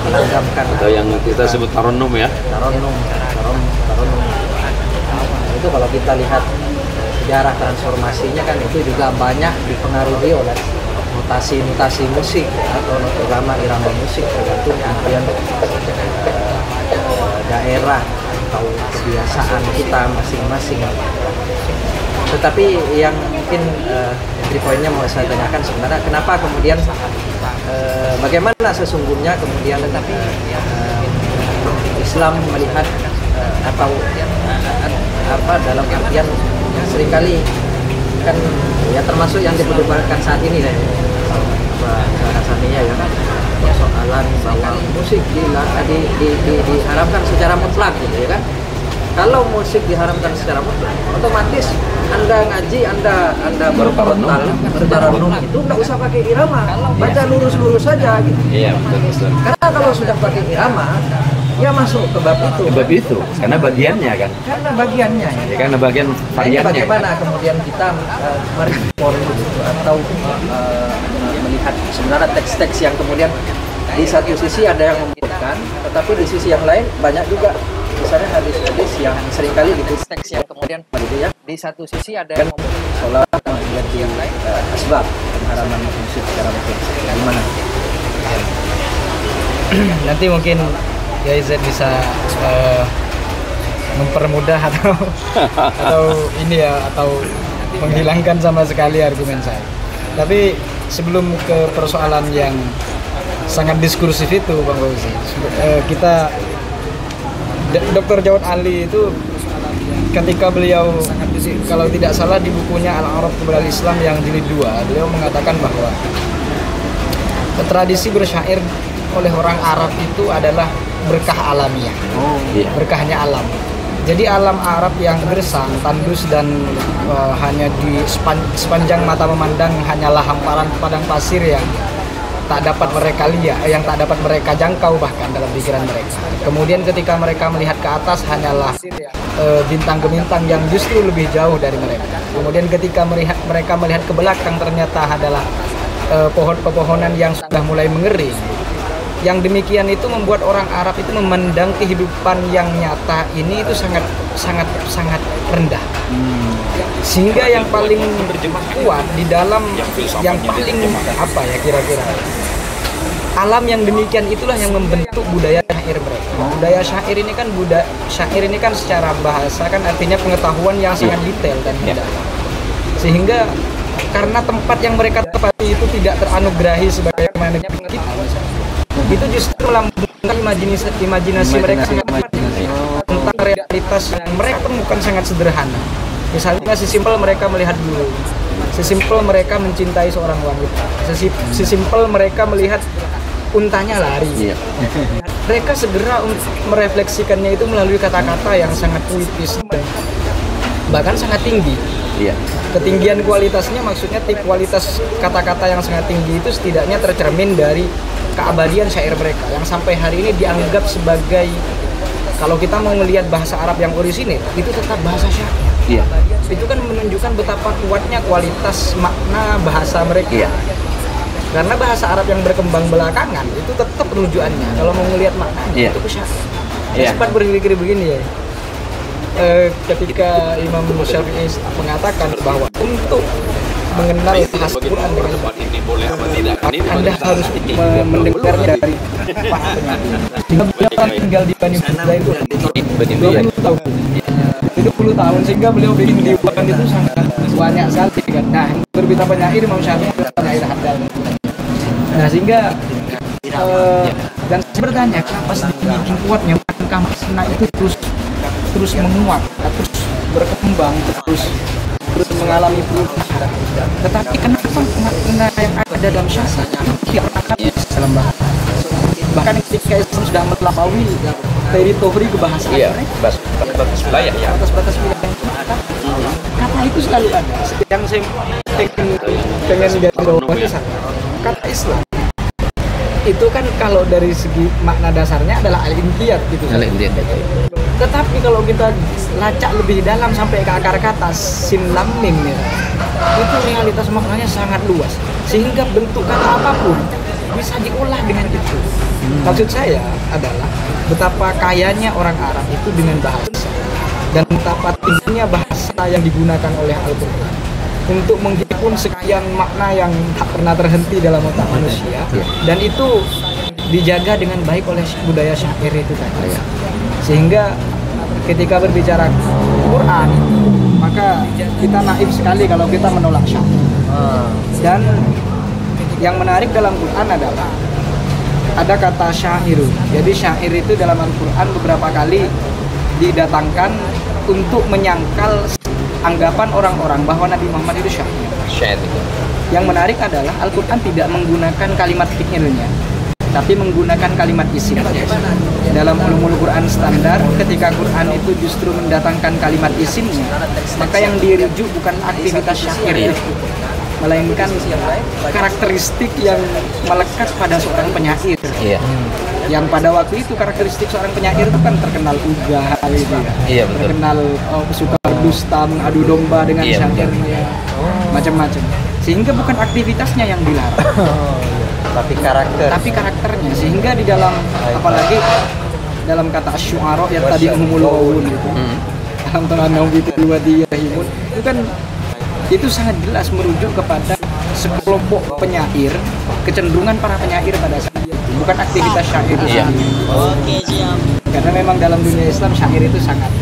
melanggamkan Atau yang kita sebut taronum ya. taronum. Itu kalau kita lihat sejarah transformasinya kan itu juga banyak dipengaruhi oleh mutasi musik atau irama musik tergantung kemudian daerah atau kebiasaan kita masing-masing. Tetapi yang mungkin entry point-nya mau saya tanyakan sebenarnya kenapa kemudian bagaimana sesungguhnya kemudian Islam melihat atau apa dalam artian seringkali kan ya termasuk yang diperdebatkan saat ini ya rasanya ya persoalan bahwa musik diharamkan secara mutlak gitu ya kan. Kalau musik diharamkan secara mutlak, otomatis Anda ngaji, Anda bertaranum itu nggak usah pakai irama, baca lurus-lurus saja gitu. Iya, betul. Karena kalau sudah pakai irama, ya masuk ke bab itu. Sebab itu, karena bagiannya kan. Karena bagiannya. Ya, karena bagian Nah, ini variannya. bagaimana kemudian kita merespon gitu, atau melihat sebenarnya teks-teks yang kemudian di satu sisi ada yang menyebutkan, tetapi di sisi yang lain banyak juga misalnya hadis-hadis yang seringkali gitu teks yang kemudian gitu ya di satu sisi ada yang sholat menjadi yang lain asbab pengharaman musik secara betul. Gimana? Nanti mungkin GIZ bisa mempermudah atau ini ya atau menghilangkan sama sekali argumen saya. Tapi sebelum ke persoalan yang sangat diskursif itu Bang Fauzi, kita Dr. Jawad Ali itu ketika beliau, kalau tidak salah di bukunya Al-Arab Qabla Al-Islam yang jilid 2, beliau mengatakan bahwa tradisi bersyair oleh orang Arab itu adalah berkah alamiah, berkahnya alam. Jadi alam Arab yang gersang, tandus dan hanya di sepanjang mata memandang hanyalah hamparan padang pasir yang tak dapat mereka lihat, yang tak dapat mereka jangkau bahkan dalam pikiran mereka. Kemudian ketika mereka melihat ke atas hanyalah bintang gemintang yang justru lebih jauh dari mereka. Kemudian ketika mereka melihat ke belakang ternyata adalah pohon-pepohonan yang sudah mulai mengering. Yang demikian itu membuat orang Arab itu memandang kehidupan yang nyata ini itu sangat rendah. Sehingga yang paling kuat di dalam yang paling apa ya kira-kira alam yang demikian itulah yang membentuk budaya syair mereka. Budaya syair ini kan secara bahasa kan artinya pengetahuan yang sangat detail dan mendalam. Sehingga karena tempat yang mereka tepati itu tidak teranugerahi sebagaimana kita, itu justru melambungkan imajinasi mereka tentang realitas yang mereka temukan sangat sederhana. Misalnya sesimpel mereka melihat guru, sesimpel mereka mencintai seorang wanita, sesimpel mereka melihat untanya lari. Mereka segera merefleksikannya itu melalui kata-kata yang sangat puitis dan bahkan sangat tinggi. Ketinggian kualitasnya maksudnya kualitas kata-kata yang sangat tinggi itu setidaknya tercermin dari keabadian syair mereka yang sampai hari ini dianggap sebagai, kalau kita mau melihat bahasa Arab yang orisinil itu tetap bahasa syair. Itu kan menunjukkan betapa kuatnya kualitas makna bahasa mereka. Karena bahasa Arab yang berkembang belakangan itu tetap rujukannya kalau mau melihat maknanya itu ke syair. Sempat berpikir begini ya. Ketika Imam Syafi'i mengatakan bahwa untuk mengenal bahasa Quran dengan baik, Anda harus mendengarnya dari Pak. Sehingga beliau tinggal di Bani Burda itu 20 tahun. 20 tahun sehingga beliau bikin diwan itu sangat banyak sekali kan. Nah, berbeda penyair Imam Syafi'i penyair handal. Nah, sehingga dan saya bertanya kenapa sedemikian kuatnya makna itu terus menguat, terus berkembang, terus mengalami perubahan. Tetapi kenapa makna yang ada dalam syair tidak akan dalam bahasa? Bahkan ketika Islam sudah melampaui teritori kebahasaan mereka, batas wilayah, batas wilayah kata itu selalu ada. Yang saya pengen garis kata Islam itu kan kalau dari segi makna dasarnya adalah al-intiyat gitu. Tetapi kalau kita lacak lebih dalam sampai ke akar kata sin lam mim ya, itu realitas maknanya sangat luas sehingga bentuk kata apapun bisa diolah dengan itu. Maksud saya adalah betapa kayanya orang Arab itu dengan bahasa dan betapa tingginya bahasa yang digunakan oleh Al-Quran untuk menghimpun sekian makna yang tak pernah terhenti dalam otak manusia, dan itu dijaga dengan baik oleh budaya syair itu tadi. Sehingga ketika berbicara Quran, maka kita naif sekali kalau kita menolak syair. Dan yang menarik dalam Quran adalah ada kata syairu. Jadi syair itu dalam Al-Quran beberapa kali didatangkan untuk menyangkal anggapan orang-orang bahwa Nabi Muhammad itu syair. Yang menarik adalah Al-Quran tidak menggunakan kalimat fi'ilnya, tapi menggunakan kalimat isim. Dalam ulumul Quran standar, ketika Quran itu justru mendatangkan kalimat isimnya, maka yang dirujuk bukan aktivitas syair itu, melainkan karakteristik yang melekat pada seorang penyair. Yang pada waktu itu karakteristik seorang penyair itu kan terkenal ugah, terkenal suka dusta, adu domba dengan syairnya, macam-macam. Sehingga bukan aktivitasnya yang dilarang, tapi karakternya. Sehingga di dalam, apalagi dalam kata asy'ara yang tadi umumul qaul itu, dalam tanam itu dua dia himun, itu kan itu sangat jelas merujuk kepada sekelompok penyair, kecenderungan para penyair pada saat itu, bukan aktivitas syair itu sendiri. Karena memang dalam dunia Islam syair itu sangat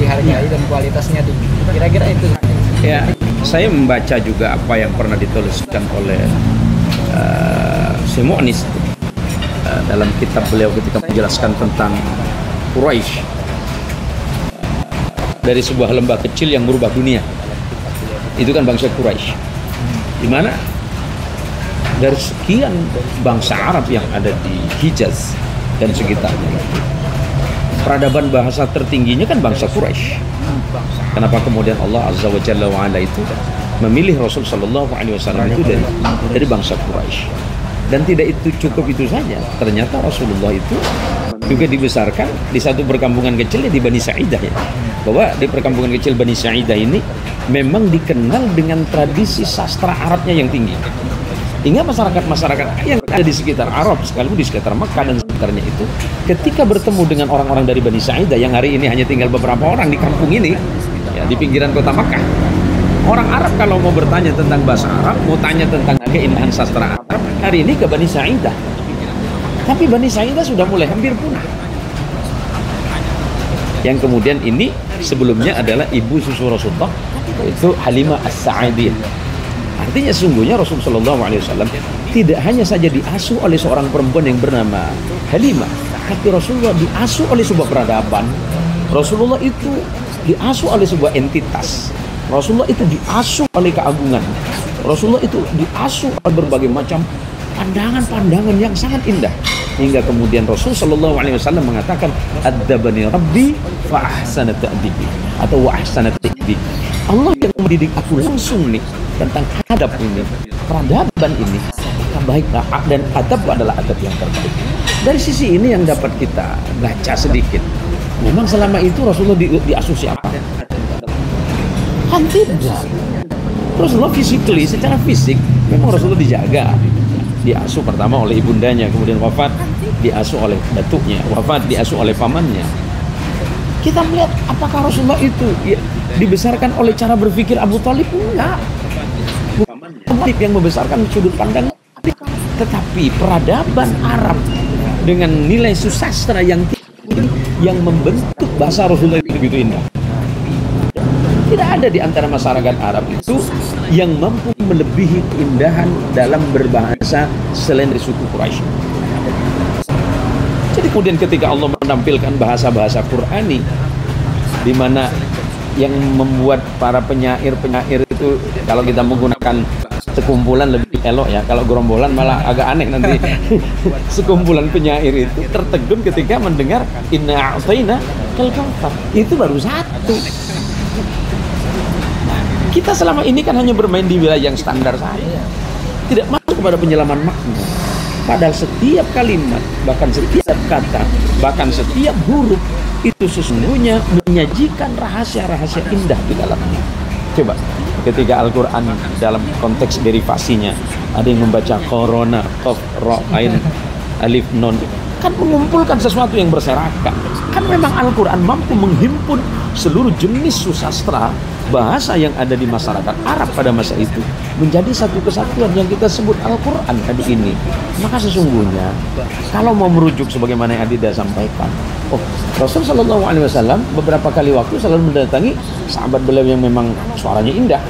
dihargai dan kualitasnya tinggi. Kira-kira itu. Ya, saya membaca juga apa yang pernah dituliskan oleh Symu'nis dalam kitab beliau ketika menjelaskan tentang Quraisy dari sebuah lembah kecil yang merubah dunia. Itu kan bangsa Quraisy, di mana dari sekian bangsa Arab yang ada di Hijaz dan sekitarnya, peradaban bahasa tertingginya kan bangsa Quraisy. Kenapa kemudian Allah Azza wa Jalla wa Ala itu memilih Rasul Sallallahu Alaihi Wasallam itu dari bangsa Quraisy? Dan tidak itu cukup itu saja, ternyata Rasulullah itu juga dibesarkan di satu perkampungan kecil di Bani Sa'idah, ya. Bahwa di perkampungan kecil Bani Sa'idah ini memang dikenal dengan tradisi sastra Arabnya yang tinggi. Hingga masyarakat yang ada di sekitar Arab, sekalipun di sekitar Mekah dan sekitarnya itu, ketika bertemu dengan orang-orang dari Bani Sa'idah yang hari ini hanya tinggal beberapa orang di kampung ini, ya, di pinggiran kota Mekah, orang Arab kalau mau bertanya tentang bahasa Arab, mau tanya tentang keindahan sastra Arab, hari ini ke Bani Sa'idah. Tapi Bani Sa'idah sudah mulai hampir punah. Yang kemudian ini sebelumnya adalah ibu susu Rasulullah, yaitu Halimah As-Sa'idiyah. Artinya sungguhnya Rasul Shallallahu Alaihi Wasallam tidak hanya saja diasuh oleh seorang perempuan yang bernama Halimah, tapi Rasulullah diasuh oleh sebuah peradaban. Rasulullah itu diasuh oleh sebuah entitas. Rasulullah itu diasuh oleh keagungan. Rasulullah itu diasuh oleh berbagai macam pandangan-pandangan yang sangat indah. Hingga kemudian Rasul Shallallahu Alaihi Wasallam mengatakan, "Adzabani Rabbi fa ahsana ta'dibi," atau wa ahsana ta'dibi. Allah yang mendidik aku langsung nih tentang adab ini, peradaban ini, maka baiklah, dan adab adalah adab yang terbaik. Dari sisi ini yang dapat kita baca sedikit. Memang selama itu Rasulullah diasuh siapa? Kan tidak. Rasulullah secara fisik memang Rasulullah dijaga. Diasuh pertama oleh ibundanya, kemudian wafat, diasuh oleh datuknya, wafat, diasuh oleh pamannya. Kita melihat apakah Rasulullah itu ya, dibesarkan oleh cara berpikir Abu Thalib? Enggak. Abu Thalib yang membesarkan sudut pandang, tetapi peradaban Arab dengan nilai susastra yang tinggi yang membentuk bahasa Rasulullah itu begitu indah. Tidak ada di antara masyarakat Arab itu yang mampu melebihi keindahan dalam berbahasa selain dari suku Quraisy. Jadi kemudian ketika Allah menampilkan bahasa-bahasa Qur'ani, di mana yang membuat para penyair itu, kalau kita menggunakan sekumpulan lebih elok ya, kalau gerombolan malah agak aneh nanti. Sekumpulan penyair itu tertegun ketika mendengar inna a'tayna kal kautsar. Itu baru satu. Kita selama ini kan hanya bermain di wilayah yang standar saja, tidak masuk kepada penyelaman makna. Padahal setiap kalimat, bahkan setiap kata, bahkan setiap huruf itu sesungguhnya menyajikan rahasia-rahasia indah di dalamnya. Coba ketika Al-Quran dalam konteks derivasinya, ada yang membaca korona, qaf, ra, ain, alif, non, kan mengumpulkan sesuatu yang berserakan. Kan memang Al-Quran mampu menghimpun seluruh jenis susastra bahasa yang ada di masyarakat Arab pada masa itu menjadi satu kesatuan yang kita sebut Al-Quran hari ini. Maka sesungguhnya kalau mau merujuk sebagaimana yang Adida sampaikan, Rasul Shallallahu Alaihi Wasallam beberapa kali waktu selalu mendatangi sahabat beliau yang memang suaranya indah,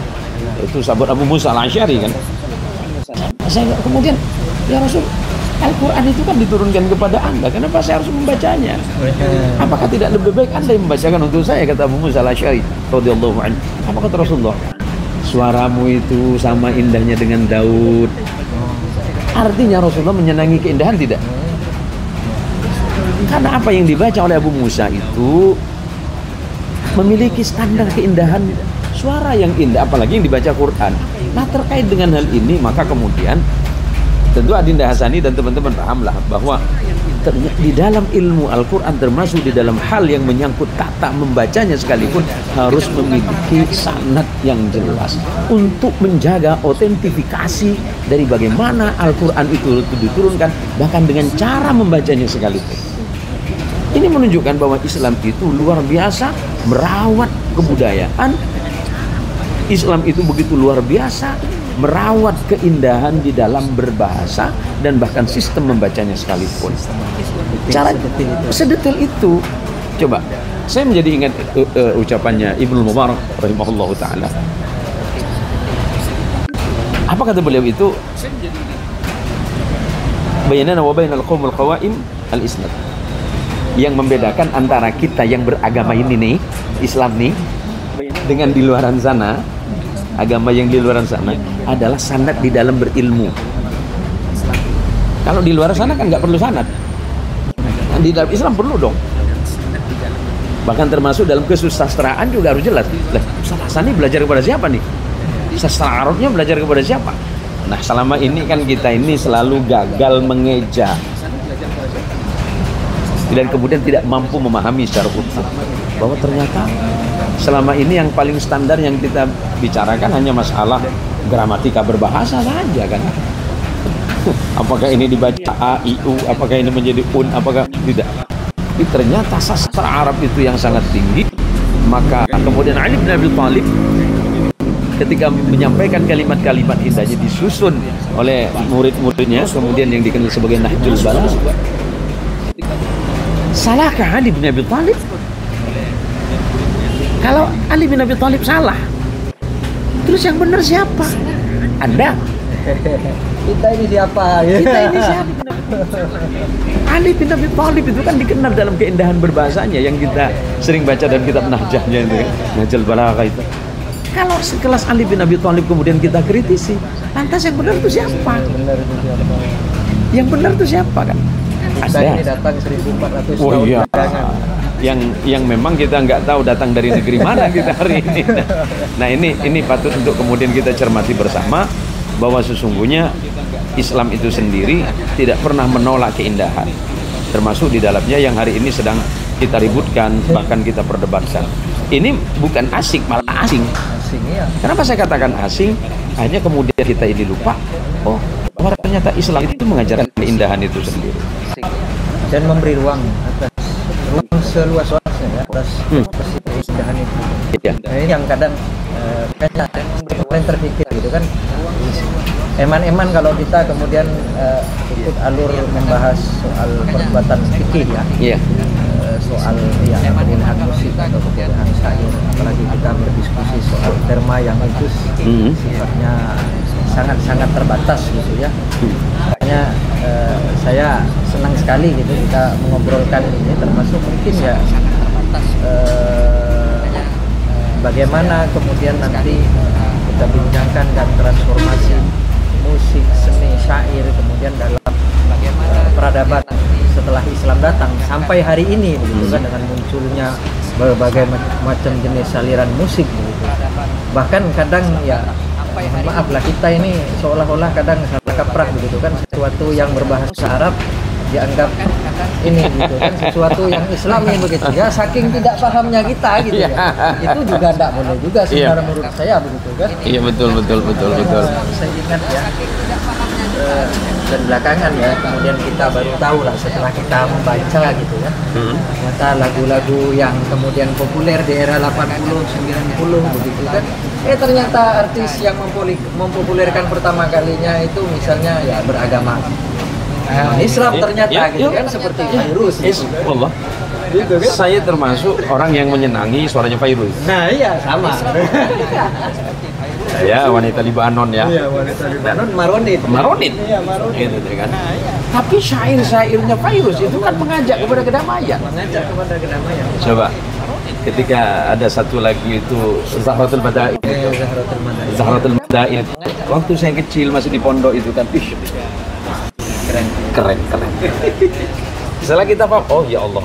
itu sahabat Abu Musa Al-Asy'ari kan. Saya kemudian, ya Rasul, Al-Quran itu kan diturunkan kepada Anda, kenapa saya harus membacanya? Apakah tidak lebih baik Anda yang membacakan untuk saya, kata Abu Musa Al-Asy'ari radhiyallahu anhu. Apa kata Rasulullah? Suaramu itu sama indahnya dengan Daud. Artinya Rasulullah menyenangi keindahan tidak? Karena apa yang dibaca oleh Abu Musa itu memiliki standar keindahan suara yang indah, apalagi yang dibaca Quran. Nah, terkait dengan hal ini maka kemudian tentu Adinda Hasani dan teman-teman pahamlah bahwa di dalam ilmu Al-Quran, termasuk di dalam hal yang menyangkut kata membacanya sekalipun, harus memiliki sanad yang jelas untuk menjaga otentifikasi dari bagaimana Al-Quran itu diturunkan, bahkan dengan cara membacanya sekalipun. Ini menunjukkan bahwa Islam itu luar biasa merawat kebudayaan. Islam itu begitu luar biasa merawat keindahan di dalam berbahasa dan bahkan sistem membacanya sekalipun. Cara sedetail itu. Coba, saya menjadi ingat ucapannya Ibnu Mubarak rahimahullahu taala. Apa kata beliau itu? Bainana wa bainal qaumil qawaim al-isnad. Yang membedakan antara kita yang beragama ini nih, Islam nih, dengan di luaran sana, agama yang di luaran sana adalah sanad di dalam berilmu. Kalau di luar sana kan nggak perlu sanad. Di dalam Islam perlu dong. Bahkan termasuk dalam kesusastraan juga harus jelas. Lah, Ustaz Hasan ini belajar kepada siapa nih? Sastra Arabnya belajar kepada siapa? Nah, selama ini kan kita ini selalu gagal mengeja dan kemudian tidak mampu memahami secara utuh bahwa ternyata selama ini yang paling standar yang kita bicarakan hanya masalah gramatika berbahasa saja kan. Apakah ini dibaca a, i, u, apakah ini menjadi un, apakah tidak. Tapi ternyata sastra Arab itu yang sangat tinggi. Maka kemudian Ali bin Abi Thalib ketika menyampaikan kalimat-kalimat indahnya disusun oleh murid-muridnya, kemudian yang dikenal sebagai Nahjul Balagha. Salahkah Ali bin Abi Thalib? Kalau Ali bin Abi Thalib salah, terus yang benar siapa? Anda? Kita ini siapa? Kita ini siapa? Ali bin Abi Thalib itu kan dikenal dalam keindahan berbahasanya yang kita sering baca dalam kitab Nahjahnya itu, Nahjul Balagha itu. Kalau sekelas Ali bin Abi Thalib kemudian kita kritisi, lantas yang benar itu siapa? Yang benar itu siapa kan? Ada. Ini datang 1400 tahun iya. Yang memang kita nggak tahu datang dari negeri mana kita hari ini. Nah ini patut untuk kemudian kita cermati bersama bahwa sesungguhnya Islam itu sendiri tidak pernah menolak keindahan, termasuk di dalamnya yang hari ini sedang kita ributkan, bahkan kita perdebatkan. Ini bukan asing, malah asing. Iya. Kenapa saya katakan asing? Hanya kemudian kita ini lupa, oh bahwa ternyata Islam itu mengajarkan keindahan itu sendiri dan memberi ruang seluas-luasnya ya atas keindahan itu. Ya. Nah, ini yang kadang kalian terpikir gitu kan, eman-eman kalau kita kemudian ikut alur membahas soal perbuatan fikih ya. Iya. Soal ya keindahan musik atau keindahan syair, apalagi kita berdiskusi soal terma yang itu sifatnya sangat-sangat terbatas gitu ya. Makanya saya senang sekali gitu kita mengobrolkan ini, termasuk mungkin ya bagaimana kemudian nanti kita bincangkan dan transformasi musik, seni, syair kemudian dalam peradaban setelah Islam datang sampai hari ini begitu kan, dengan munculnya berbagai macam jenis aliran musik begitu. Bahkan kadang ya maaf lah kita ini seolah-olah kadang salah kaprah begitu kan, sesuatu yang berbahasa Arab dianggap ini gitu kan, sesuatu yang Islami begitu ya, saking tidak pahamnya kita gitu ya. Itu juga tidak boleh juga sebenarnya menurut saya begitu kan. Iya betul. Saya ingat ya dan belakangan ya kemudian kita baru tahu lah setelah kita membaca gitu ya, ternyata lagu-lagu yang kemudian populer di era 80 90 begitu kan, ternyata artis yang mempopulerkan pertama kalinya itu misalnya ya beragama Islam ternyata gitu kan, seperti Fairuz Allah. Gitu, kan? Saya termasuk orang yang menyenangi suaranya Fairuz. Nah iya sama. Ya wanita Libanon ya. Iya wanita Libanon, Maronit. Iya Maronit. Gitu kan. Tapi syair-syairnya Fairuz itu kan mengajak kepada kedamaian. Coba ketika ada satu lagu itu Zahratul Madain itu. Zahratul Madain. Waktu saya kecil masih di pondok itu kan, keren. Setelah kita paham, oh ya Allah.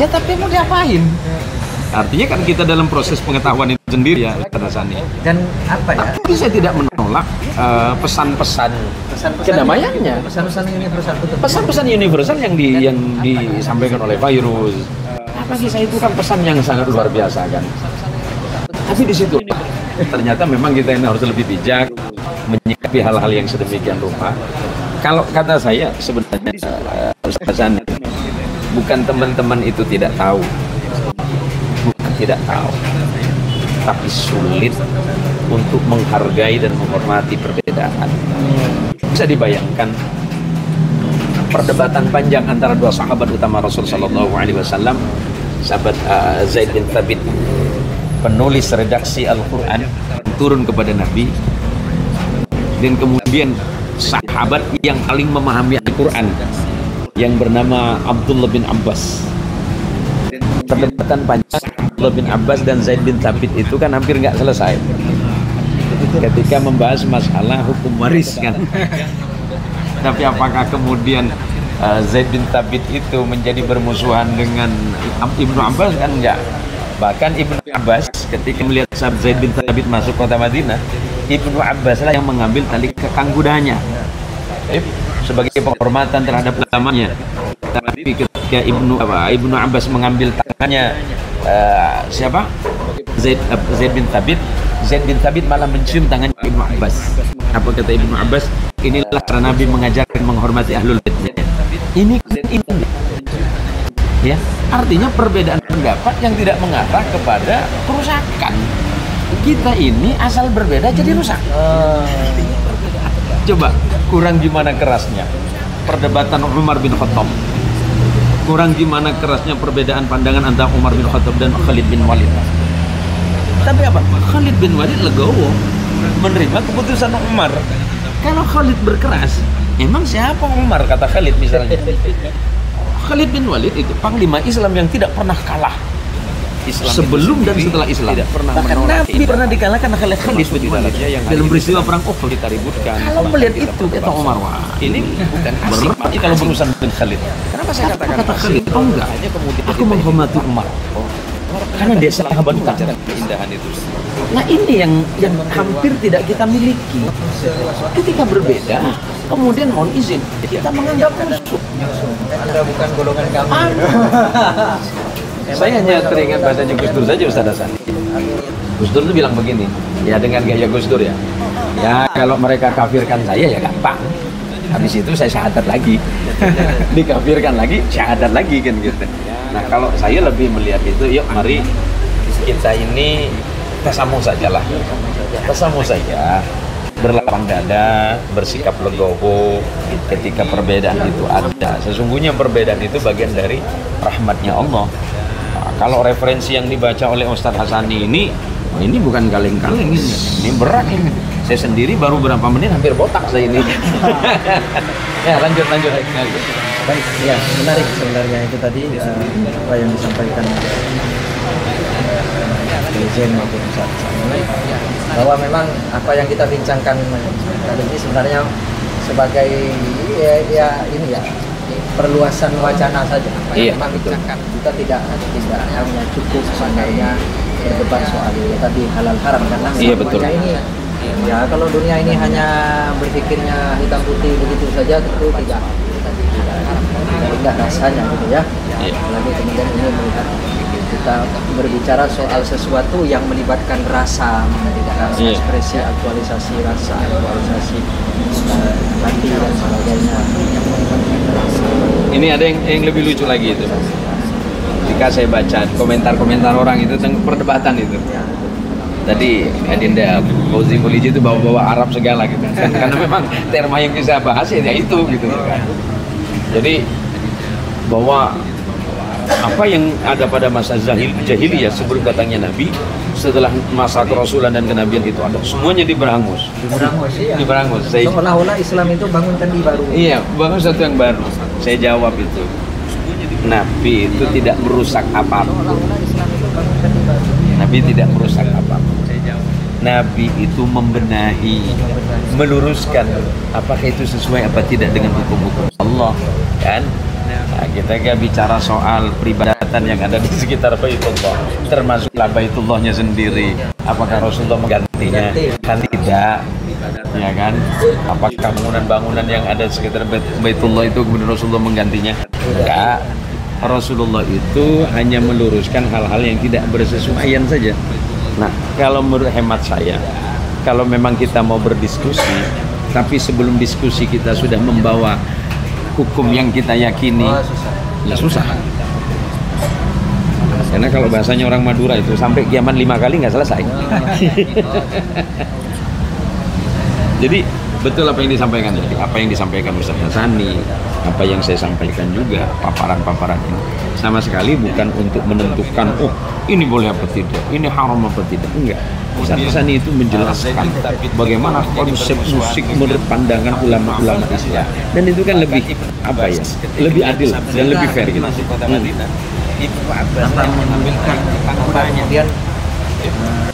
Ya tapi mau diapain? Artinya kan kita dalam proses pengetahuan itu sendiri ya, Rasani. Dan apa ya? Tapi saya tidak menolak pesan-pesan kedamaiannya. Pesan-pesan universal yang disampaikan oleh Fairuz. Bagi saya itu kan pesan yang sangat luar biasa kan. Tapi di situ ternyata memang kita ini harus lebih bijak menyikapi hal-hal yang sedemikian rupa. Kalau kata saya sebenarnya Ustaz Hasan, bukan teman-teman itu tidak tahu, tapi sulit untuk menghargai dan menghormati perbedaan. Bisa dibayangkan perdebatan panjang antara dua sahabat utama Rasul Sallallahu Alaihi Wasallam, sahabat Zaid bin Thabit, penulis redaksi Al-Quran turun kepada Nabi, Dan kemudian sahabat yang paling memahami Al-Quran yang bernama Abdullah bin Abbas. Perdebatan panjang Abdullah bin Abbas dan Zaid bin Thabit itu kan hampir nggak selesai ketika membahas masalah hukum waris kan. Tapi apakah kemudian Zaid bin Thabit itu menjadi bermusuhan dengan Ibnu Abbas? Kan enggak. Bahkan Ibnu Abbas ketika melihat sahabat Zaid bin Thabit masuk kota Madinah, Ibnu Abbas lah yang mengambil tali kekang kudanya sebagai penghormatan terhadap ulamanya. Tapi ketika Ibnu Abbas mengambil tangannya siapa? Zaid bin Thabit, Zaid bin Thabit malah mencium tangan Ibnu Abbas. Apa kata Ibnu Abbas? Inilah cara Nabi mengajarkan menghormati ahlul baitnya. Ini ya, artinya perbedaan pendapat yang tidak mengarah kepada kerusakan. Kita ini asal berbeda jadi rusak. Coba kurang gimana kerasnya perdebatan Umar bin Khattab, kurang gimana kerasnya perbedaan pandangan antara Umar bin Khattab dan Khalid bin Walid. Tapi apa? Khalid bin Walid legowo menerima keputusan Umar. Kalau Khalid berkeras, emang siapa Umar, kata Khalid misalnya. Khalid bin Walid itu panglima Islam yang tidak pernah kalah. Islam sebelum dan setelah Islam tidak pernah menolak. Nabi pernah dikalahkan oleh Khalid bin Walid dalam peristiwa perang Uhud. Kita ributkan. Kalau melihat itu kata Umar, wah ini bukan asik kalau berurusan dengan Khalid. Kenapa saya katakan Khalid? Oh enggak, aku menghormati Umar. Karena dia sahabat keindahan itu. Nah ini yang hampir tidak kita miliki. Ketika berbeda, kemudian mohon izin, kita menganggap musuh. Anda bukan golongan kami. Saya hanya teringat bahasanya Gus Dur saja, Ustaz Hasan. Gus Dur itu bilang begini, ya dengan gaya Gus Dur ya. Ya kalau mereka kafirkan saya ya gampang. Habis itu saya syahadat lagi. Dikafirkan lagi, syahadat lagi kan gitu. Nah kalau saya lebih melihat itu, yuk mari kita ini tasamuh sajalah. Tasamuh saja. Berlapang dada, bersikap legowo ketika perbedaan itu ada. Sesungguhnya perbedaan itu bagian dari rahmatnya Allah. Nah, kalau referensi yang dibaca oleh Ustadz Hasani ini bukan kaleng-kaleng ini berat ini. Saya sendiri baru berapa menit hampir botak saya ini. Ya lanjut. Baik, ya menarik sebenarnya itu tadi apa yang disampaikan Zen maupun Ustaz Hasani, bahwa memang apa yang kita bincangkan kali ini sebenarnya sebagai ini ya perluasan wacana saja. Memang bincangkan kita tidak hanya cukup sebenarnya berdebat soal tadi halal haram, karena dunia ini ya kalau dunia ini hanya berpikirnya hitam putih begitu saja tentu tidak indah rasanya gitu ya. Apalagi kemudian ini melihat kita berbicara soal sesuatu yang melibatkan rasa, ekspresi, aktualisasi rasa, aktualisasi hati dan sebagainya. Ini ada yang lebih lucu lagi itu. Ketika saya baca komentar-komentar orang itu tentang perdebatan itu. Tadi Adinda Fauzi Muliji itu bawa-bawa Arab segala gitu. Karena memang terma yang bisa bahas ya itu gitu kan. Jadi bahwa apa yang ada pada masa jahiliyah sebelum datangnya Nabi, setelah masa kerasulan dan kenabian itu ada, semuanya diberangus. Diberangus. Seolah-olah Islam itu bangunkan di baru. Iya, bangun sesuatu yang baru. Saya jawab itu. Nabi itu tidak merusak apapun. Nabi tidak merusak apapun. Nabi itu membenahi, meluruskan apakah itu sesuai apa tidak dengan hukum-hukum Allah, kan? Nah, kita kan bicara soal peribadatan yang ada di sekitar Baitullah, termasuklah Baitullahnya sendiri. Apakah Rasulullah menggantinya? Kan tidak, ya kan? Apakah bangunan-bangunan yang ada di sekitar Baitullah itu kemudian Rasulullah menggantinya? Enggak. Rasulullah itu hanya meluruskan hal-hal yang tidak bersesuaian saja. Nah, kalau menurut hemat saya, kalau memang kita mau berdiskusi, tapi sebelum diskusi kita sudah membawa hukum yang kita yakini, ya susah. Karena kalau bahasanya orang Madura itu sampai kiamat 5 kali nggak selesai. Jadi betul apa yang disampaikan tadi, apa yang disampaikan Ustaz Hasani, apa yang saya sampaikan juga, paparan-paparan ini sama sekali bukan untuk menentukan, oh ini boleh apa tidak, ini haram apa tidak, enggak. Sani itu menjelaskan bagaimana konsep musik menurut pandangan ulama-ulama Islam, dan itu kan lebih apa ya, lebih adil dan lebih fair gitu. Tanpa menyembunyikan kemudian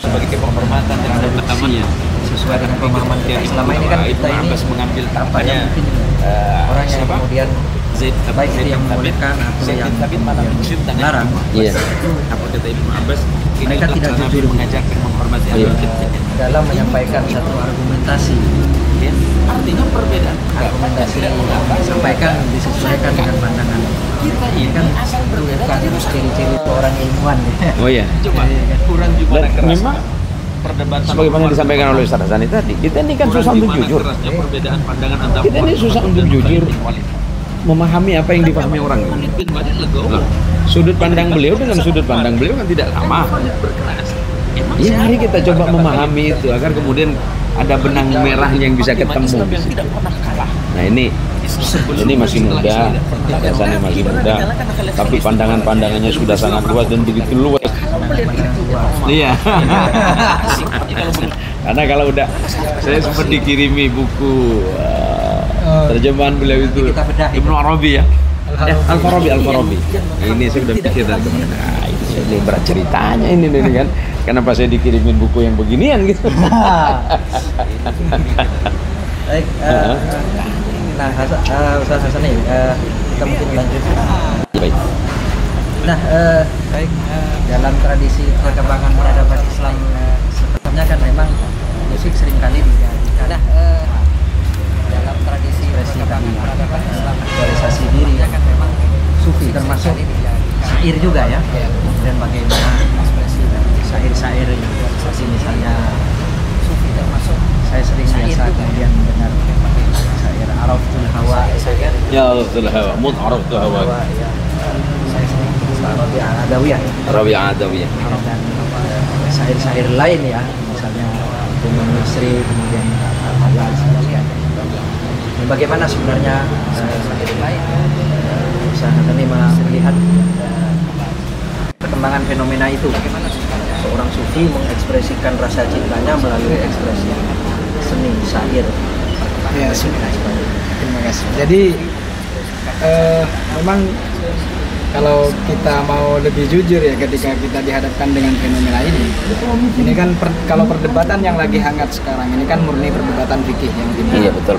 sebagai penghormatan terhadap tamannya sesuai dengan pemahaman kita selama ini kan kita ini mengambil tampaknya orang yang kemudian baik itu yang membolehkan atau yang melarang. Iya. Apa kata Ibnu Abbas? Mereka tidak jujur mengajarkan menghormati dalam menyampaikan satu argumentasi. Artinya perbedaan Argumentasi yang disampaikan disesuaikan dengan pandangan kita ini kan bukan ciri-ciri orang ilmuwan. Oh iya. Coba kurang juga Dan memang perdebatan sebagaimana disampaikan oleh Ustaz Hassani tadi, kita ini kan susah untuk jujur. Perbedaan pandangan antara Kita ini susah untuk jujur memahami apa yang dipahami orang. Nah, sudut pandang beliau dengan sudut pandang beliau kan tidak sama. Ya, mari kita coba memahami itu agar kemudian ada benang merah yang bisa ketemu. Nah ini masih muda, Hassani masih muda, tapi pandangannya sudah sangat luas dan begitu luas. Iya. Karena kalau udah, saya sempat dikirimi buku terjemahan beliau itu Ibnu Arabi ya. Al-Farabi. Ini saya sudah pikir dari kemana. Nah, ini berat ceritanya ini kan. Kenapa saya dikirimin buku yang beginian gitu? Baik, Ustaz Hassani, kita mungkin lanjut. Baik. Nah, dalam tradisi perkembangan peradaban Islam sebelumnya kan memang musik seringkali dijadikan. Nah, dalam tradisi perkembangan peradaban Islam aktualisasi diri kan memang sufi termasuk syair juga ya. Dan bagaimana ekspresi dari syair-syair yang seperti misalnya sufi termasuk saya sering biasa kemudian mendengar syair Araftul Hawa. Ya Araftul Hawa, Araftul Hawa. Saya sering Rabi'ah Adawiyah. Rabi'ah Adawiyah. Dan syair-syair lain ya, misalnya Bumi Misri, kemudian Al-Halal sebagainya. Bagaimana sebenarnya syair lain? Saya tadi melihat perkembangan fenomena itu. Bagaimana seorang sufi mengekspresikan rasa cintanya melalui ekspresi seni syair. Ya, terima kasih. Jadi memang kalau kita mau lebih jujur ya ketika kita dihadapkan dengan fenomena ini kan kalau perdebatan yang lagi hangat sekarang ini kan murni perdebatan fikih yang dimana. Iya betul.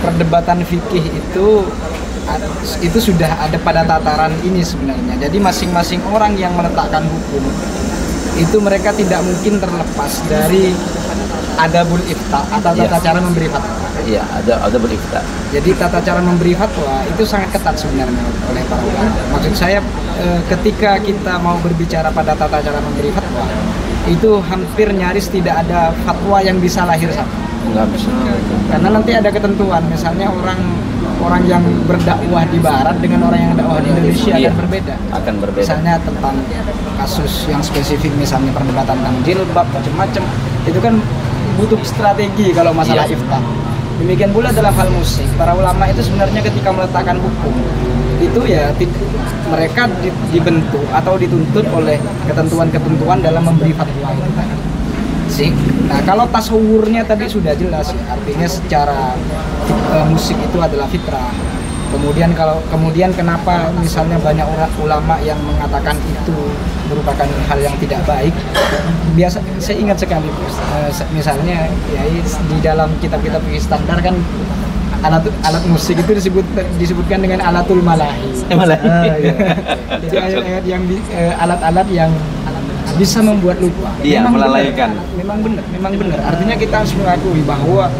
Perdebatan fikih itu sudah ada pada tataran ini sebenarnya. Jadi masing-masing orang yang meletakkan hukum itu mereka tidak mungkin terlepas dari adabul ifta atau tata cara memberi fatwa. Iya, ada berifta. Jadi tata cara memberi fatwa itu sangat ketat sebenarnya oleh para ulama. Maksud saya ketika kita mau berbicara pada tata cara memberi fatwa, itu hampir nyaris tidak ada fatwa yang bisa lahir satu. Enggak bisa. Karena nanti ada ketentuan, misalnya orang yang berdakwah di barat dengan orang yang dakwah di Indonesia akan berbeda. Misalnya tentang kasus yang spesifik, misalnya perdebatan tentang jilbab macam-macam, itu kan butuh strategi kalau masalah ifta. Demikian pula dalam hal musik, para ulama itu sebenarnya ketika meletakkan hukum itu ya mereka dibentuk atau dituntut oleh ketentuan-ketentuan dalam memberi fatwa itu tadi. Nah kalau tasawurnya tadi sudah jelas ya, artinya secara musik itu adalah fitrah. Kemudian kenapa misalnya banyak ulama yang mengatakan itu merupakan hal yang tidak baik? Biasa saya ingat sekali misalnya ya di dalam kitab-kitab fikih standar kan alat musik itu disebutkan dengan alatul malahi. Jadi ayat-ayat yang alat-alat yang bisa membuat lupa. Iya, melalaikan. Memang benar. Artinya kita harus mengakui bahwa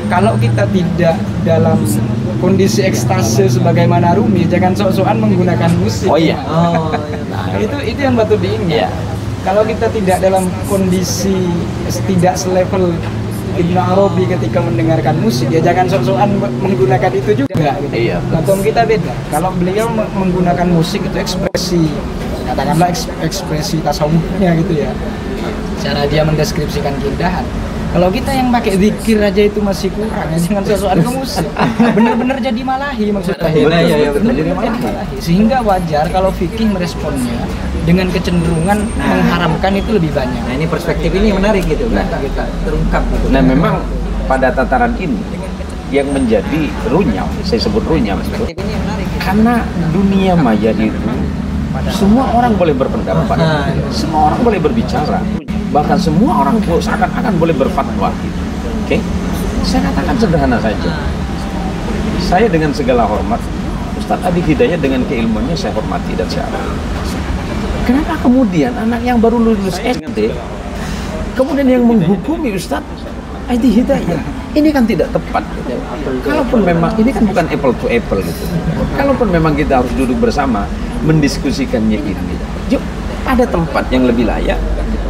kalau kita tidak dalam kondisi ekstase sebagaimana Rumi, jangan sok-sokan menggunakan musik. Oh iya. Nah, itu yang patut diingat. Yeah. Kalau kita tidak dalam kondisi tidak selevel Ibnu Arabi ketika mendengarkan musik, ya jangan sok-sokan menggunakan itu juga. Gitu. Iya. Platform kita beda. Kalau beliau menggunakan musik itu ekspresi, katakanlah ekspresi tasawufnya gitu ya. Cara dia mendeskripsikan keindahan. Kalau kita yang pakai zikir aja itu masih kurang, ya jangan sosokan ke musik. Bener-bener jadi malahi maksudnya. Bener jadi malahi. Sehingga wajar kalau fikih meresponnya dengan kecenderungan mengharamkan itu lebih banyak. Nah ini perspektif ini menarik gitu kan, kita terungkap gitu. Nah memang pada tataran ini yang menjadi runyam, saya sebut runyam itu, Perspektif ini menarik gitu. karena dunia maya itu semua orang boleh berpendapat, semua orang boleh berbicara, bahkan semua orang seakan-akan boleh berfatwa. Oke, saya katakan sederhana saja. Saya dengan segala hormat, Ustadz Adi Hidayat dengan keilmuannya saya hormati dan saya hargai. Kenapa kemudian anak yang baru lulus SD, kemudian yang menghukumi Ustadz Adi Hidayat? Ini kan tidak tepat. Kalaupun memang ini kan bukan apple to apple gitu. Kalaupun memang kita harus duduk bersama mendiskusikannya ini, yuk ada tempat yang lebih layak.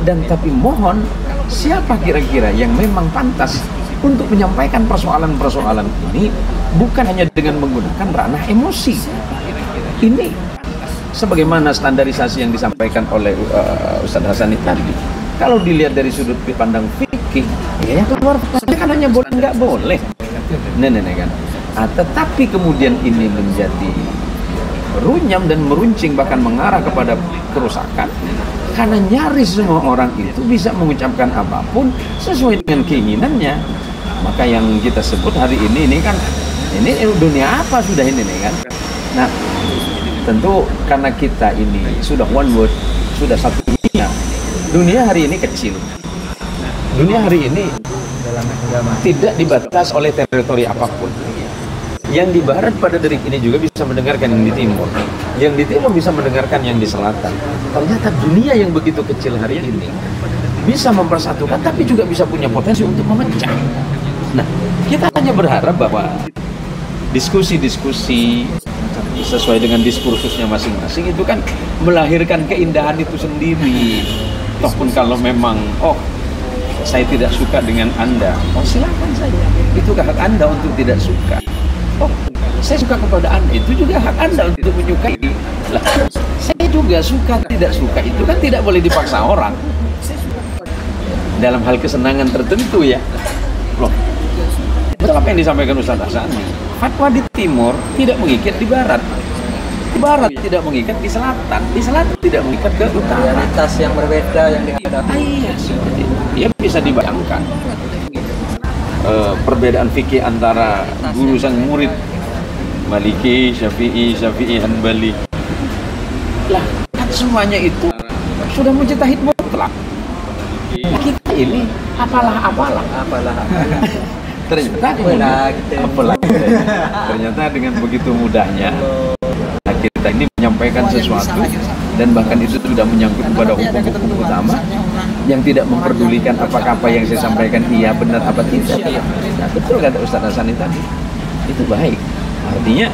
Dan tapi mohon, siapa kira-kira yang memang pantas untuk menyampaikan persoalan-persoalan ini bukan hanya dengan menggunakan ranah emosi. Ini sebagaimana standarisasi yang disampaikan oleh Ustadz Hasan tadi. Kalau dilihat dari sudut pandang fikih, ya keluar kan hanya boleh nggak boleh. Nenek kan. Tetapi kemudian ini menjadi runyam dan meruncing bahkan mengarah kepada kerusakan karena nyaris semua orang itu bisa mengucapkan apapun sesuai dengan keinginannya. Maka yang kita sebut hari ini kan ini dunia apa sudah ini kan. Nah tentu karena kita ini sudah one world, sudah satu dunia hari ini kecil. Dunia hari ini tidak dibatas oleh teritori apapun. Yang di barat pada detik ini juga bisa mendengarkan yang di timur. Yang di timur bisa mendengarkan yang di selatan. Ternyata dunia yang begitu kecil hari ini bisa mempersatukan, tapi juga bisa punya potensi untuk memecah. Nah, kita hanya berharap bahwa diskusi-diskusi sesuai dengan diskursusnya masing-masing itu kan melahirkan keindahan itu sendiri. Tohpun kalau memang, saya tidak suka dengan Anda, silakan saja. Itu hak Anda untuk tidak suka. Saya suka kepada Anda, itu juga hak Anda untuk menyukai. Lah, saya juga suka tidak suka, itu kan tidak boleh dipaksa orang. Dalam hal kesenangan tertentu ya. Loh, betul apa yang disampaikan Ustadz Hasan? Fatwa di timur tidak mengikat di barat. Di barat tidak mengikat di selatan tidak mengikat ke utara. Realitas yang berbeda yang dihadapi. Iya, seperti itu. Ya bisa dibayangkan. Perbedaan fikih antara guru sang murid Maliki, Syafi'i, Hanbali. Lah, kan semuanya itu sudah mujtahid mutlak. Kita ini apalah. Ternyata dengan begitu mudahnya kita ini menyampaikan sesuatu dan bahkan itu sudah menyangkut kepada hukum-hukum utama yang tidak memperdulikan apakah apa yang saya sampaikan iya benar apa tidak. Nah, betul kata Ustadz Hasan tadi, itu baik. Artinya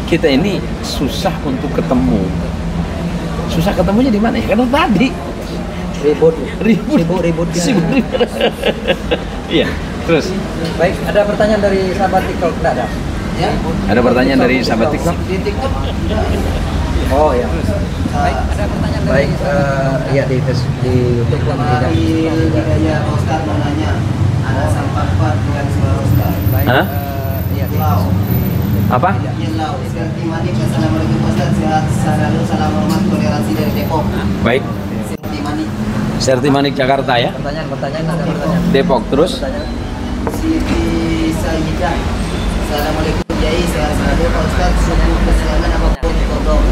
kita ini susah untuk ketemu. Susah ketemunya di mana ya? Karena tadi Ribut. Iya. Terus. Baik, ada pertanyaan dari sahabat TikTok, tidak ada? Ya. Ada pertanyaan dari sahabat TikTok? Di TikTok. Oh ya. Baik, ada pertanyaan dari ya di YouTube pun tidak. Ya, Ustaz mau nanya, ada sampah dengan suara Ustaz. Baik. Hah? Iya, Apa? Yelau, Serti Manik, Assalamualaikum Ustaz, sehat selalu, salam hormat toleransi dari Depok. Baik. Serti Manik. Serti Manik Jakarta ya? Pertanyaan ada pertanyaan. Depok terus? Siti Sayyidah. Assalamualaikum Yai, sehat selalu Pak Ustaz, subuh kesiangan apapun kodok.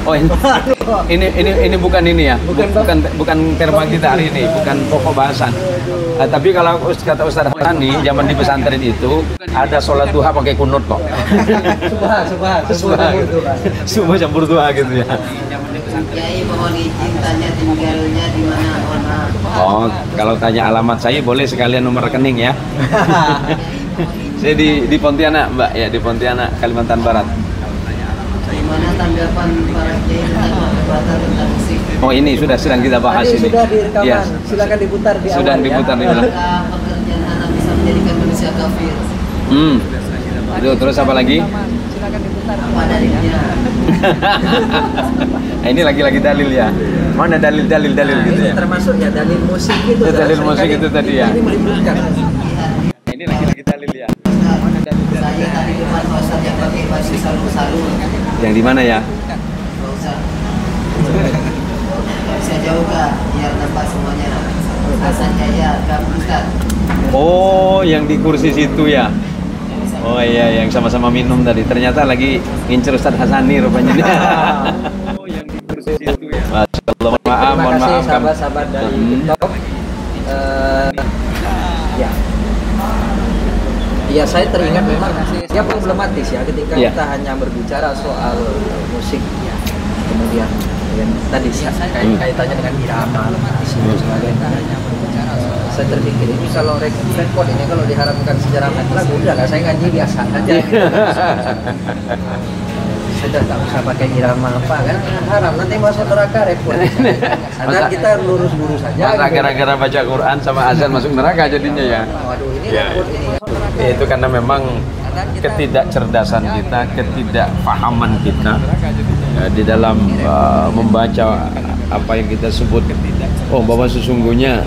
Oh ini bukan ini ya, bukan tema kita hari ini, bukan pokok bahasan. Tapi kalau kata Ustadz Hasan nih, zaman di pesantren itu ada sholat duha pakai kunut kok. Subuh campur duha gitu ya. Yai mohon izin tanya tinggalnya di mana, mohon maaf. Oh, kalau tanya alamat saya boleh sekalian nomor rekening ya. Saya di Pontianak Mbak ya, di Pontianak Kalimantan Barat. Gimana tanggapan para kiai tentang perdebatan tentang musik? Oh ini sedang kita bahas Tadi ini. sudah direkaman, Ya. silakan diputar di Sudah awal diputar ya. di belakang. Apakah pekerjaan anak bisa menjadikan manusia kafir? Itu terus apa lagi? Silakan diputar. Apa dalilnya? Nah, ini lagi dalil ya. Mana dalil-dalil gitu ini ya? termasuk ya dalil musik itu. Dalil musik itu tadi ya. Ini melibatkan. Ini lagi dalil ya. Saya tadi depan Pak Ustaz yang pakai baju salu-salu. Yang di mana ya? Pak Ustaz. Bisa jauh kak, biar nampak semuanya. Hasan Jaya, Kak Ustaz. Oh, yang di kursi situ ya. Oh iya, yang sama-sama minum tadi. Ternyata lagi ngincer Ustadz Hasani rupanya. Oh, yang di kursi situ ya. Masya Allah, maaf, mohon Terima kasih maaf. sahabat-sahabat dari TikTok. Ya. Ya, saya teringat memang ya problematis ya ketika Ya. kita hanya berbicara soal musik ya. Kemudian yang tadi kaitannya dengan irama dan sebagainya. Saya terpikir ini kalau repot ini kalau diharapkan sejarah lagu udah lah, saya ngaji biasa aja. Sudah tak usah pakai irama apa kan haram, nanti masuk neraka repot. Agar kita lurus-lurus saja. Masa gara-gara baca Quran sama azan masuk neraka jadinya ya? Waduh, ini Ya. repot ini. Itu karena memang ketidakcerdasan kita, ketidakpahaman kita di dalam membaca apa yang kita sebut bahwa sesungguhnya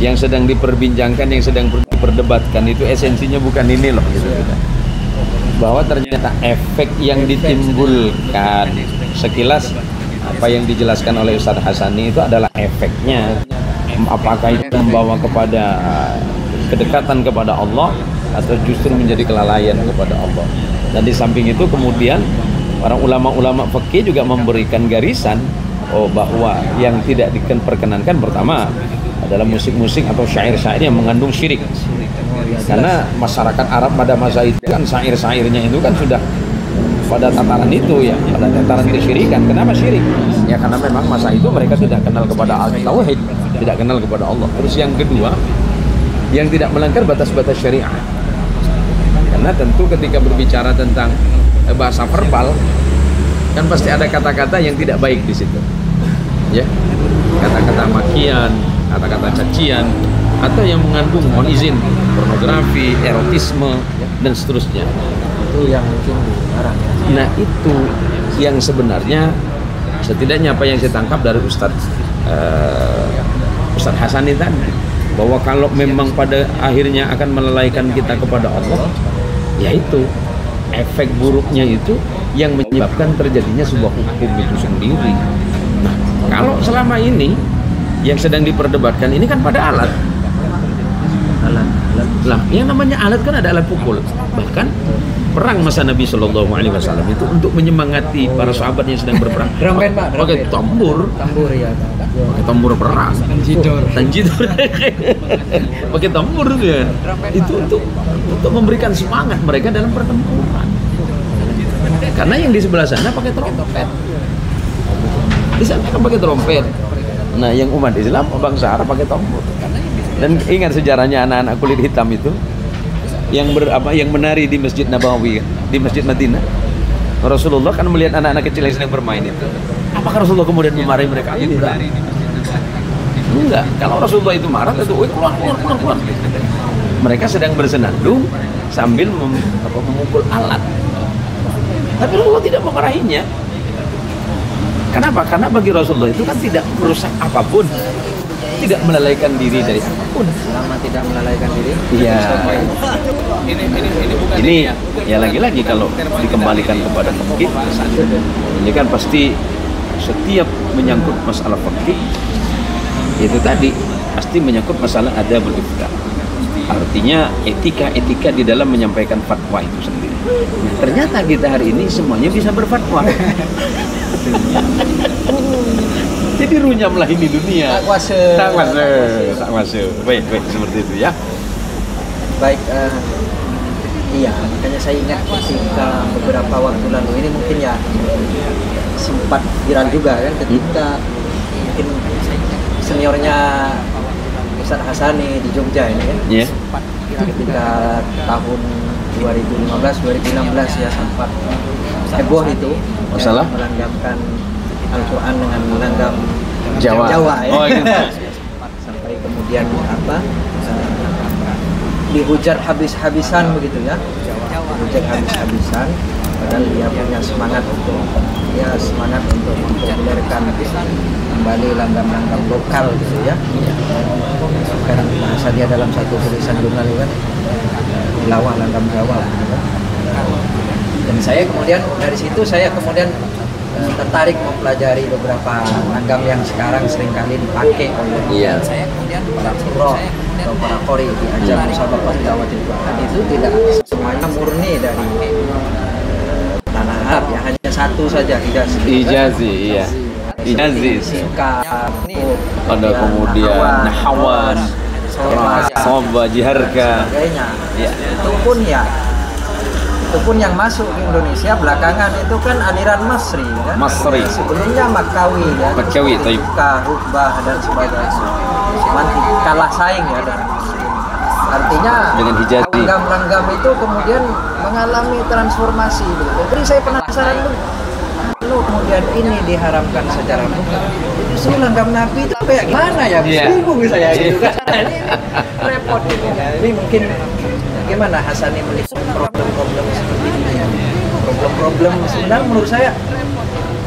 yang sedang diperbincangkan, yang sedang diperdebatkan itu esensinya bukan ini loh gitu. Bahwa ternyata efek yang ditimbulkan sekilas apa yang dijelaskan oleh Ustadz Hasani itu adalah efeknya, apakah itu membawa kepada kedekatan kepada Allah atau justru menjadi kelalaian kepada Allah. Dan di samping itu kemudian para ulama-ulama fikih juga memberikan garisan bahwa yang tidak diperkenankan pertama adalah musik-musik atau syair-syair yang mengandung syirik. Karena masyarakat Arab pada masa itu kan syair-syairnya itu kan sudah pada tataran itu ya, pada tataran kesyirikan. Kenapa syirik? Ya karena memang masa itu mereka tidak kenal kepada al-tauhid, tidak kenal kepada Allah. Terus yang kedua, yang tidak melanggar batas-batas syariah. Karena tentu ketika berbicara tentang bahasa verbal kan pasti ada kata-kata yang tidak baik di situ. Ya. Kata-kata makian, kata-kata cacian, atau yang mengandung mohon izin pornografi, erotisme dan seterusnya. Itu yang mungkin dilarang ya. Nah, itu yang sebenarnya setidaknya apa yang saya tangkap dari Ustadz Hasani tadi, bahwa kalau memang pada akhirnya akan melalaikan kita kepada Allah, yaitu efek buruknya itu yang menyebabkan terjadinya sebuah hukum itu sendiri. Nah, kalau selama ini yang sedang diperdebatkan ini kan pada alat. Lah, yang namanya alat kan ada alat pukul. Bahkan perang masa Nabi Shallallahu Alaihi Wasallam itu untuk menyemangati para sahabat yang sedang berperang. Pakai tambur ya. Pakai tambur perang. Tanjidor. Pakai tambur itu ya. Itu untuk memberikan semangat mereka dalam pertempuran. Karena yang di sebelah sana pakai trompet. Di sana kan pakai trompet. Nah, yang umat Islam bangsa Arab pakai tambur. Dan ingat sejarahnya anak-anak kulit hitam itu yang menari di Masjid Nabawi, di Masjid Madinah. Rasulullah kan melihat anak-anak kecil yang sedang bermain itu. Apakah Rasulullah kemudian memarahi mereka? Enggak. Kalau Rasulullah itu marah, itu keluar. Mereka sedang bersenandung sambil memukul alat. Tapi Rasulullah tidak memarahinya. Kenapa? Karena bagi Rasulullah itu kan tidak merusak apapun, tidak melalaikan diri dari apapun. Selama tidak melalaikan diri. Iya. Ini ya lagi-lagi kalau dikembalikan kepada fikih, ini kan pasti setiap menyangkut masalah fikih itu tadi pasti menyangkut masalah adabul ifta. Artinya etika di dalam menyampaikan fatwa itu sendiri. Nah, ternyata kita hari ini semuanya bisa berfatwa. Jadi runyamlah ini dunia. Tak kuasa. Baik, seperti itu ya. Baik, iya, makanya saya ingat ketika beberapa waktu lalu ini mungkin ya sempat viral juga kan ketika mungkin seniornya Ustadz Hasani di Jogja ini kan. Yeah. Ketika tahun 2015-2016 ya sempat heboh itu masalah melanggamkan Al-Quran dengan melanggam Jawa ya. Oh, gitu. Sampai kemudian dihujat habis-habisan begitu ya, dihujat habis-habisan padahal dia punya semangat untuk mempopulerkan menemukan kembali langgam-langgam lokal gitu ya. Kan bahasa dia dalam satu tulisan jurnal kan lawak langgam Jawa gitu kan. Dan saya kemudian dari situ tertarik mempelajari beberapa langgam yang sekarang seringkali dipakai oleh saya kemudian para surah atau para qori diajar musabaqah tilawatil Quran itu tidak semuanya murni dari tanah Arab ya, hanya satu saja Ijazi, iya. Ijazi. Singkat, Ada kemudian Nahawan, Soba, Jiharga. Sebagainya. Ya. Itu pun yang masuk ke Indonesia belakangan itu kan aliran Masri kan. Masri. Sebelumnya Makkawi ya. Makkawi, Rubah dan sebagainya. Cuman kalah saing ya dengan Muslim. Artinya dengan Hijazi. Langgam-langgam itu kemudian mengalami transformasi gitu. Jadi saya penasaran lu kemudian ini diharamkan secara mutlak. Justru langgam Nabi itu kayak gimana ya? Bingung saya gitu kan. Ini repot ini. Ini mungkin gimana Hasani melihat problem-problem seperti ini ya? Problem-problem sebenarnya menurut saya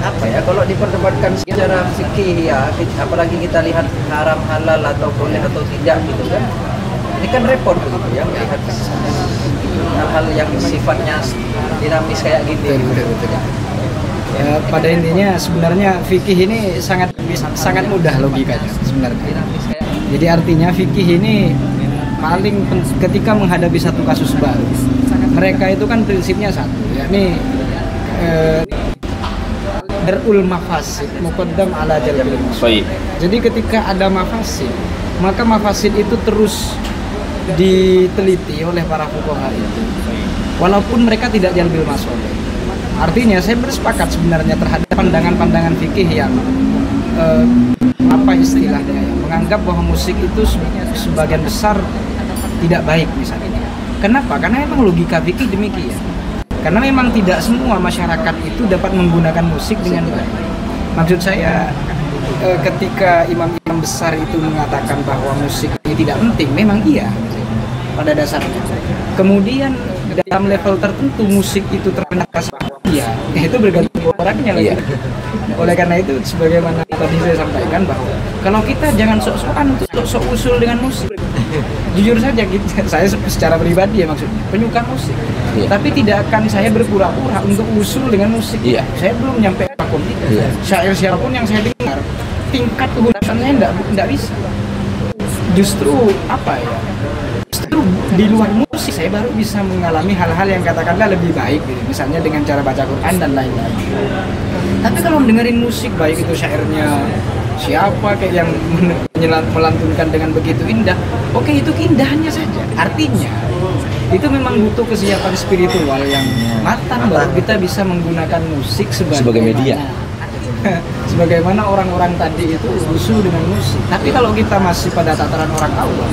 apa ya, kalau diperdebatkan secara fikih ya, apalagi kita lihat haram halal atau boleh atau tidak gitu kan, ini kan repot begitu ya melihat hal-hal yang sifatnya dinamis kayak gitu. Betul. Ya, pada intinya sebenarnya fikih ini sangat mudah logikanya sebenarnya. Jadi artinya fikih ini paling ketika menghadapi satu kasus baru, mereka itu kan prinsipnya satu, yakni darul mafasid muqaddam ala jalbil mafasid. Jadi ketika ada mafasid, maka mafasid itu terus diteliti oleh para fuqaha itu, walaupun mereka tidak jalbil masoleh. Artinya saya bersepakat sebenarnya terhadap pandangan-pandangan fikih yang apa istilahnya ya, menganggap bahwa musik itu sebagian besar tidak baik misalnya. Kenapa? Karena memang logika fikih demikian. Karena memang tidak semua masyarakat itu dapat menggunakan musik dengan baik. Maksud saya ketika imam-imam besar itu mengatakan bahwa musik ini tidak penting, memang iya pada dasarnya. Kemudian dalam level tertentu musik itu terkena ya, itu bergantung orangnya lagi. Oleh karena itu, sebagaimana tadi saya sampaikan bahwa kalau kita jangan sok-sokan untuk sok usul dengan musik. Jujur saja, saya secara pribadi ya maksudnya penyuka musik, tapi tidak akan saya berpura-pura untuk usul dengan musik. Saya belum nyampe vakum. Syair siapapun yang saya dengar, tingkat kegunaannya saya tidak bisa. Justru apa ya? Justru di luar musik saya baru bisa mengalami hal-hal yang katakanlah lebih baik, gitu. Misalnya dengan cara baca Quran dan lain-lain. Tapi kalau mendengarin musik, baik itu syairnya siapa kayak yang melantunkan dengan begitu indah, oke, itu keindahannya saja. Artinya itu memang butuh kesiapan spiritual yang matang baru kita bisa menggunakan musik sebagai media. Sebagaimana orang-orang tadi itu usul dengan musik. Tapi kalau kita masih pada tataran orang awam,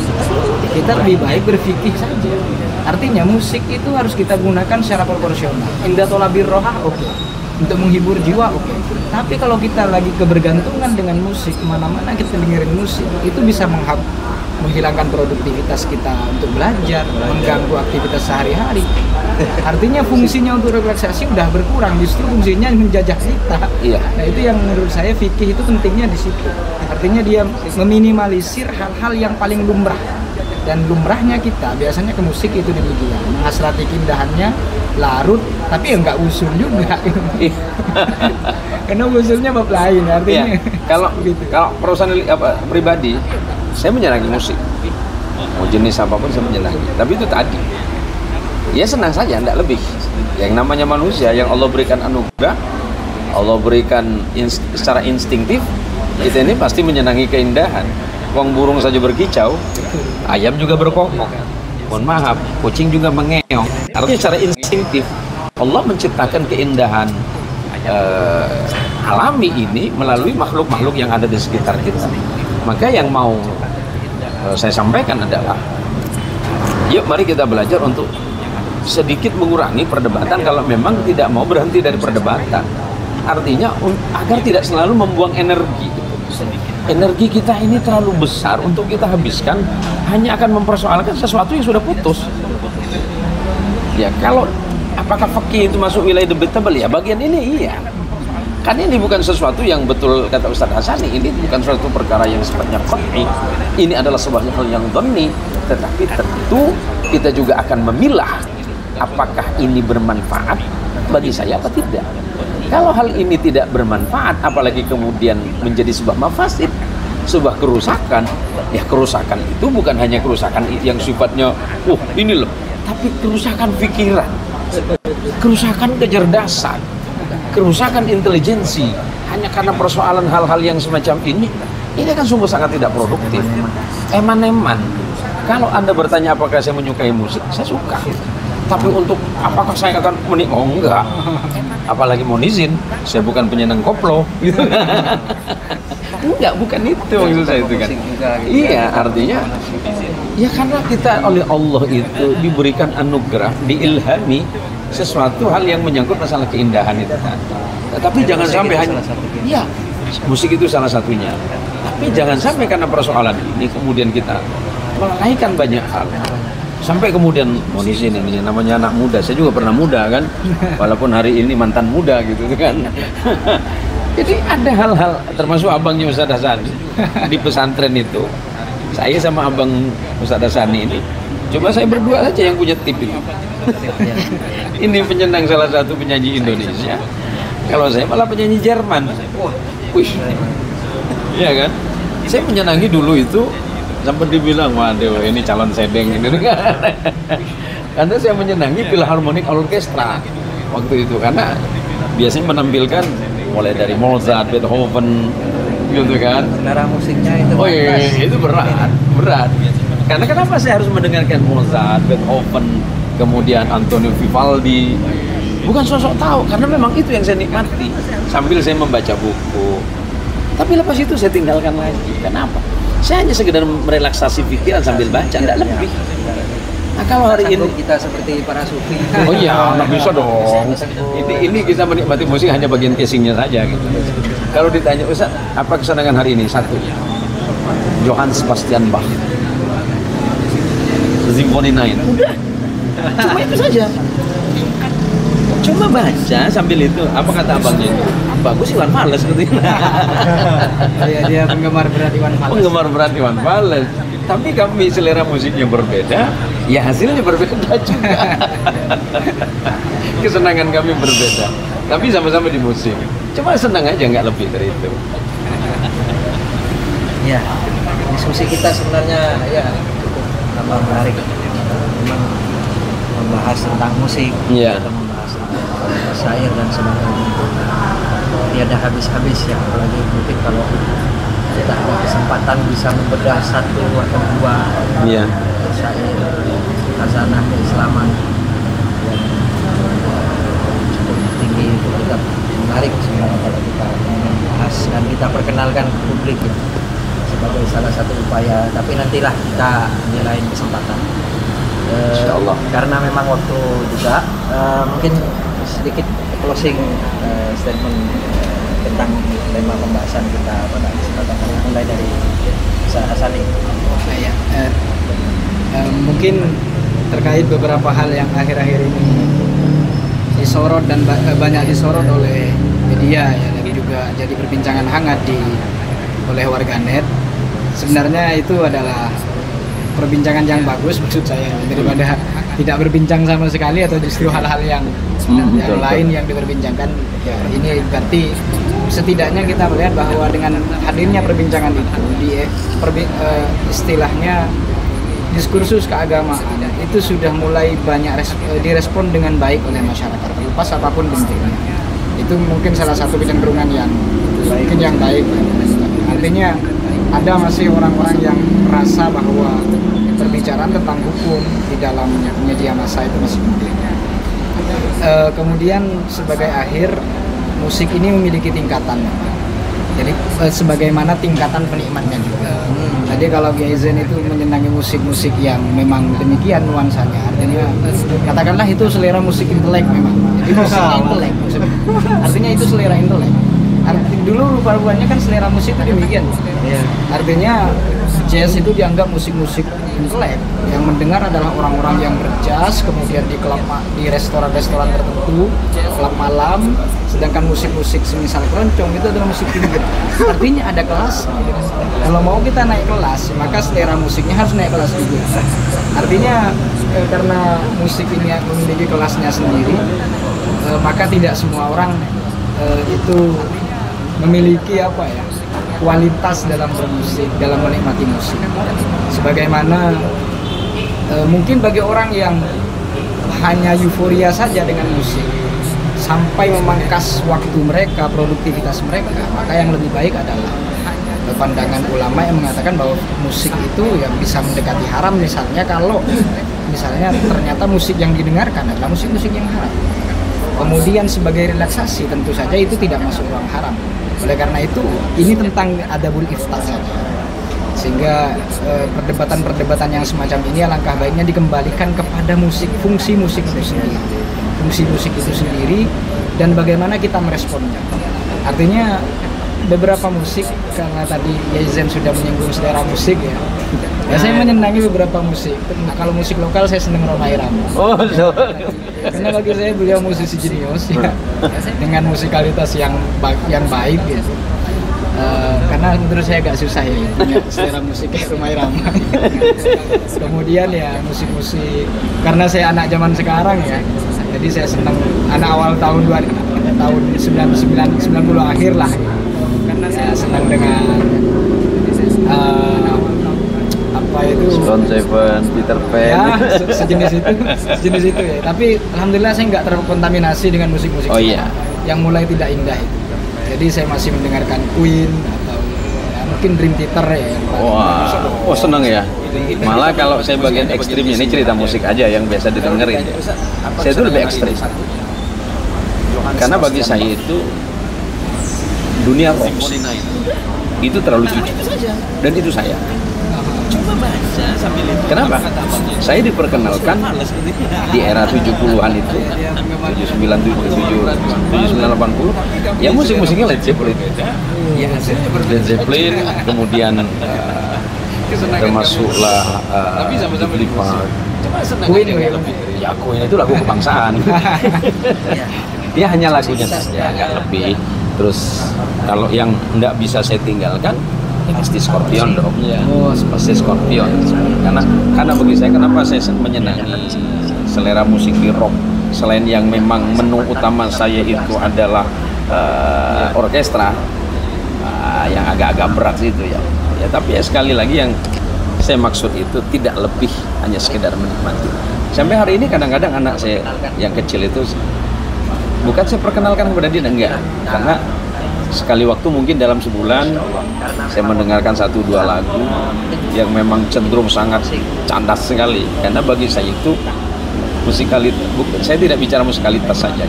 kita lebih baik berfikih saja. Artinya musik itu harus kita gunakan secara proporsional. Indah tolabir rohah, oke. Untuk menghibur jiwa, oke. Tapi kalau kita lagi kebergantungan dengan musik, kemana-mana kita dengerin musik, itu bisa menghilangkan produktivitas kita untuk belajar, mengganggu aktivitas sehari-hari. Artinya fungsinya untuk relaksasi udah berkurang, justru fungsinya menjajah kita. Nah itu yang menurut saya fikih itu pentingnya di situ. Artinya dia meminimalisir hal-hal yang paling lumrah. Dan lumrahnya kita biasanya ke musik itu demikian, menghasrati keindahannya, larut, tapi ya nggak usul juga. Karena usulnya bab lain, artinya. Kalau perusahaan pribadi, saya menyenangi musik, mau jenis apapun saya menyenangi. Tapi itu tadi, ya senang saja, tidak lebih. Yang namanya manusia, yang Allah berikan anugerah, Allah berikan secara instinktif, kita ini pasti menyenangi keindahan. Wong burung saja berkicau, ayam juga berkokok. Mohon maaf, kucing juga mengeong. Artinya secara instinktif Allah menciptakan keindahan alami ini melalui makhluk-makhluk yang ada di sekitar kita. Maka yang mau saya sampaikan adalah, yuk mari kita belajar untuk sedikit mengurangi perdebatan kalau memang tidak mau berhenti dari perdebatan. Artinya agar tidak selalu membuang energi. Energi kita ini terlalu besar untuk kita habiskan hanya akan mempersoalkan sesuatu yang sudah putus. Ya, kalau apakah fikih itu masuk wilayah debatable, ya bagian ini iya. Kan ini bukan sesuatu yang betul kata Ustaz Hasani, ini bukan suatu perkara yang sifatnya qat'i. Ini adalah sebuah hal yang dhanni, tetapi tentu kita juga akan memilah apakah ini bermanfaat bagi saya apa tidak. Kalau hal ini tidak bermanfaat, apalagi kemudian menjadi sebuah mafasid, sebuah kerusakan, ya kerusakan itu bukan hanya kerusakan yang sifatnya ini loh, tapi kerusakan pikiran, kerusakan kecerdasan, kerusakan intelijensi, hanya karena persoalan hal-hal yang semacam ini kan sungguh sangat tidak produktif. Eman-eman. Kalau Anda bertanya apakah saya menyukai musik, saya suka. Tapi untuk apakah saya akan oh enggak. Apalagi mohon izin, saya bukan penyenang koplo gitu. Enggak, bukan itu maksud saya itu kan. Iya, artinya ya karena kita oleh Allah itu diberikan anugerah, diilhami sesuatu hal yang menyangkut masalah keindahan itu kan. Tapi jangan sampai hanya musik itu salah satunya. Tapi jangan sampai karena persoalan ini kemudian kita melalaikan banyak hal. Sampai kemudian mohon izin ini namanya anak muda, saya juga pernah muda kan, walaupun hari ini mantan muda gitu kan. Jadi ada hal-hal, termasuk abangnya Ustaz Hasani di pesantren itu, saya sama abang Ustaz Hasani ini, coba saya berdua saja yang punya tip itu. Ini penyenang salah satu penyanyi Indonesia, kalau saya malah penyanyi Jerman. Wih, iya kan? Saya menyenangi dulu itu sampai dibilang, waduh ini calon sedeng ini kan. Karena saya menyenangi Philharmonic Orchestra waktu itu, karena biasanya menampilkan mulai dari Mozart, Beethoven gitu kan. Selera musiknya itu itu berat. Karena kenapa saya harus mendengarkan Mozart, Beethoven, kemudian Antonio Vivaldi? Bukan sosok tahu, karena memang itu yang saya nikmati sambil saya membaca buku. Tapi lepas itu saya tinggalkan lagi. Kenapa? Saya hanya sekedar merelaksasi pikiran sambil baca, tidak lebih. Nah kalau hari ini kita seperti para sufi. Oh iya, nggak bisa dong. Ini kita menikmati musik hanya bagian casingnya saja gitu. Kalau ditanya Ustaz, apa kesenangan hari ini? Satu, Johann Sebastian Bach, Symphony 9. Udah, cuma itu saja. Cuma baca sambil itu. Apa kata abangnya itu? Bagus Iwan Fals gitu. Dia penggemar berat Iwan Fals. Penggemar berat Iwan Fals. Tapi kami selera musiknya berbeda, ya hasilnya berbeda juga. Kesenangan kami berbeda, tapi sama-sama di musik. Cuma senang aja, nggak lebih dari itu. Ya, diskusi kita sebenarnya ya tambah menarik. Memang membahas tentang musik, Iya. atau membahas tentang syair dan sebagainya itu tiada habis-habis ya. Apalagi mungkin kalau kita ada kesempatan bisa membedah satu atau dua Iya. syair khazanah keislaman yang cukup tinggi itu kita menarik sebenarnya kalau kita membahas dan kita perkenalkan ke publik ya, sebagai salah satu upaya. Tapi nantilah kita di lain kesempatan. Insyaallah. Karena memang waktu juga mungkin sedikit closing statement tentang tema pembahasan kita pada kesempatan ini, mulai dari Ustaz Hasani. Mungkin terkait beberapa hal yang akhir-akhir ini disorot dan banyak disorot oleh media ya, dan juga jadi perbincangan hangat oleh warganet. Sebenarnya itu adalah perbincangan yang bagus maksud saya, daripada tidak berbincang sama sekali atau justru hal-hal yang lain yang diperbincangkan. Ya, ini berarti setidaknya kita melihat bahwa dengan hadirnya perbincangan itu istilahnya diskursus keagamaan itu sudah mulai banyak direspon dengan baik oleh masyarakat, terlepas apapun bentuknya. Itu mungkin salah satu kecenderungan yang mungkin yang baik. Artinya ada masih orang-orang yang merasa bahwa perbicaraan tentang hukum di dalam media massa itu masih penting. Kemudian sebagai akhir, musik ini memiliki tingkatan. Jadi sebagaimana tingkatan penikmatnya juga. Jadi kalau Kiai Zain itu menyenangi musik-musik yang memang demikian nuansanya, artinya katakanlah itu selera musik intelek memang. Jadi musik intelek, artinya itu selera intelek. Dulu rupa-rupanya kan selera musik itu demikian. Artinya jazz itu dianggap musik-musik intelek, yang mendengar adalah orang-orang yang berjas, kemudian di klub, di restoran-restoran tertentu, klub malam. Sedangkan musik-musik semisal keroncong itu adalah musik pinggir. Artinya ada kelas. Kalau mau kita naik kelas, maka selera musiknya harus naik kelas juga. Artinya karena musik ini memiliki kelasnya sendiri, maka tidak semua orang itu memiliki kualitas dalam bermusik, dalam menikmati musik. Sebagaimana mungkin bagi orang yang hanya euforia saja dengan musik sampai memangkas waktu mereka, produktivitas mereka, maka yang lebih baik adalah pandangan ulama yang mengatakan bahwa musik itu yang bisa mendekati haram, misalnya kalau ternyata musik yang didengarkan adalah musik-musik yang haram. Kemudian sebagai relaksasi tentu saja itu tidak masuk ruang haram. Oleh karena itu ini tentang adabul iftah saja. Sehingga perdebatan-perdebatan yang semacam ini alangkah baiknya dikembalikan kepada musik, fungsi musik itu sendiri. Fungsi musik itu sendiri dan bagaimana kita meresponnya. Artinya beberapa musik, karena tadi Yaizen sudah menyinggung selera musik ya. Saya menyenangi beberapa musik. Nah, kalau musik lokal saya senang Rhoma Irama. Karena bagi saya beliau musisi jenius ya, dengan musikalitas yang baik gitu. Karena menurut saya agak susah ya punya selera musik Rhoma Irama. Kemudian ya musik-musik, karena saya anak zaman sekarang ya, jadi saya senang anak awal tahun 90 akhir lah. Karena saya senang dengan Stone Seven, Peter Pan. Ya, sejenis itu ya. Tapi alhamdulillah saya nggak terkontaminasi dengan musik-musik yang mulai tidak indah itu. Jadi saya masih mendengarkan Queen atau mungkin Dream Theater ya. Wah, senang ya. Malah kalau saya bagian ekstrimnya, ini cerita musik aja yang biasa didengerin ya. Saya itu lebih ekstrim. Karena bagi saya itu dunia rock itu terlalu jujur dan itu saya. Kenapa? Saya diperkenalkan di era 70-an itu, 79, 80, ya musik-musiknya Led Zeppelin. Led Zeppelin, kemudian termasuklah Deep Purple. Queen itu lagu kebangsaan. Dia hanya lagunya saja, nggak lebih. Terus kalau yang nggak bisa saya tinggalkan, ya pasti Scorpion dong. Pasti Scorpion. Karena bagi saya, kenapa saya menyenangi selera musik di rock, selain yang memang menu utama saya itu adalah orkestra, yang agak-agak berat itu ya. Tapi ya sekali lagi yang saya maksud itu tidak lebih hanya sekedar menikmati. Sampai hari ini kadang-kadang anak saya yang kecil itu bukan saya perkenalkan kepada dia, enggak, karena sekali waktu mungkin dalam sebulan saya mendengarkan 1-2 lagu yang memang cenderung sangat candas sekali. Karena bagi saya itu musikalitas, saya tidak bicara musikalitas saja,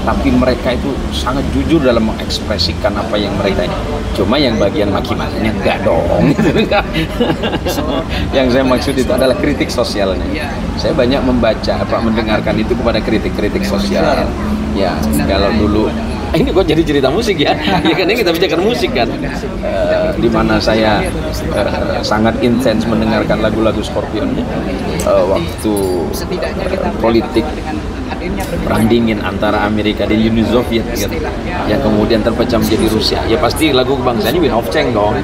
tapi mereka itu sangat jujur dalam mengekspresikan apa yang mereka ini. Cuma yang bagian maki-makinya enggak dong. Yang saya maksud itu adalah kritik sosialnya. Saya banyak mendengarkan itu kepada kritik-kritik sosial. Ya, kalau dulu ini kok jadi cerita musik ya? Ya kan ini kita bicarakan musik kan. Di mana saya sangat intens mendengarkan lagu-lagu Scorpion waktu politik perang dingin antara Amerika dan Uni Soviet gitu, yang kemudian terpecah menjadi Rusia. Ya pasti lagu kebangsaannya Wind of Change dong.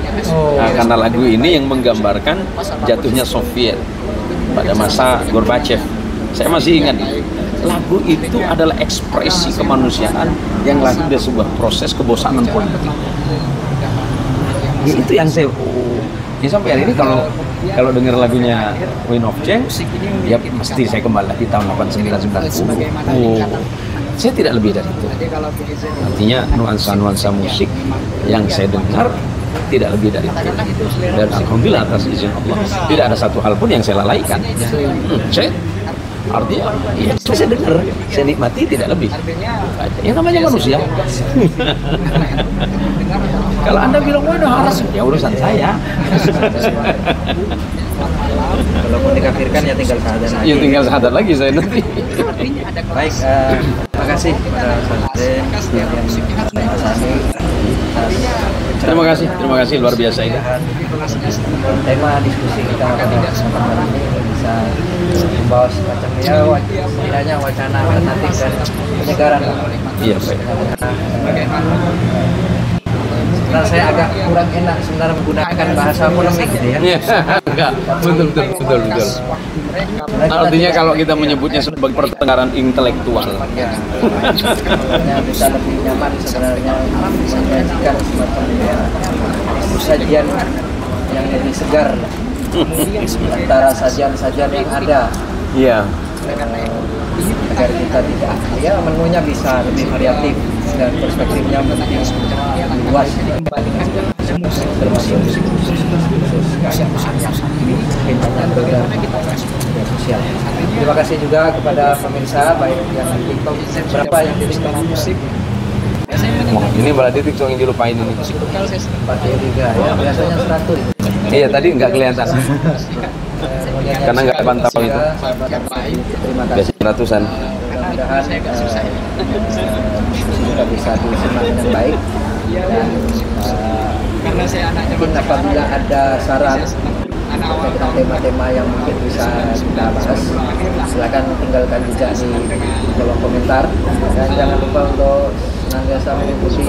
Nah, karena lagu ini yang menggambarkan jatuhnya Soviet pada masa Gorbachev. Saya masih ingat, lagu itu adalah ekspresi kemanusiaan yang lahir dari sebuah proses kebosanan politik. Ya, itu yang saya sampai hari ini kalau dengar lagunya Wind of Change, ya pasti saya kembali lagi tahun 89-90. Saya tidak lebih dari itu. Artinya nuansa-nuansa musik yang saya dengar tidak lebih dari itu. Dan alhamdulillah atas izin Allah, tidak ada satu hal pun yang saya lalaikan. Artinya, ya saya dengar, saya nikmati, tidak lebih. Yang namanya manusia. Kalau Anda bilang, waduh haras, ya urusan saya. Kalaupun dikafirkan ya tinggal syahadat lagi. Ya tinggal syahadat lagi saya nanti. Baik, terima kasih kepada Ustaz yang Terima kasih luar biasa ini. Tema diskusi kita pada kesempatan ini bisa membawa semacam setidaknya wacana alternatif dan penyegaran. Iya, baik. Sebenarnya saya agak kurang enak sebenarnya menggunakan bahasa polemik gitu ya. Enggak, betul. Artinya kalau kita menyebutnya sebagai pertengkaran intelektual. Ya, bisa lebih nyaman sebenarnya menyajikan semacam sajian yang lebih segar antara sajian-sajian yang ada. Iya. Agar kita tidak, ya menunya bisa lebih variatif dan perspektifnya lebih luas, termasuk sosial. Terima kasih juga kepada pemirsa baik yang di TikTok, berapa yang di TikTok musik. Wah, ini berarti TikTok yang dilupain ini. 43 ya, biasanya 100. Iya, tadi nggak kelihatan. Karena nggak pantau itu. Terima kasih. Biasanya ratusan. Mudah-mudahan kita bisa disimak dengan baik dan mungkin apabila ada saran tentang tema-tema yang mungkin bisa kita bahas, silakan tinggalkan jejak di kolom komentar dan jangan lupa untuk senantiasa mengikuti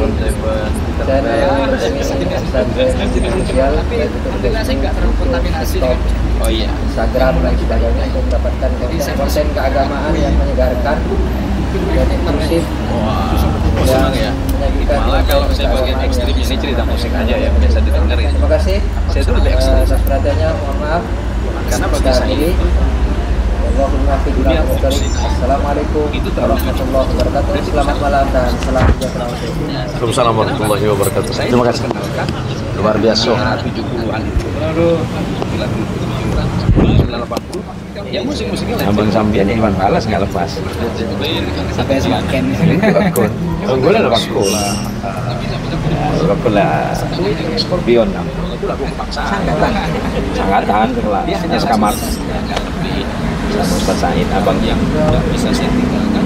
channel resmi sosial yaitu Facebook, TikTok, Instagram dan sebagainya untuk mendapatkan konten keagamaan yang menyegarkan dan inklusif. Senang ya. Malah kalau saya bagian ekstrim ini cerita musik aja ya biasa didengar ya. Terima kasih. Saya itu lebih ekstrim. Atas perhatiannya, mohon maaf. Karena bagi saya Assalamualaikum warahmatullahi wabarakatuh. Selamat malam dan salam sejahtera. Waalaikumsalam warahmatullahi wabarakatuh. Terima kasih. Luar biasa. 70-an itu. Ya musik-musiknya Abang Sambian Iwan Balas nggak lepas. Sampai semakin Gue udah lepas sekolah. Scorpion. Sangatan setelah sekamar. Ustaz Said abang yang nggak bisa saya tinggalkan.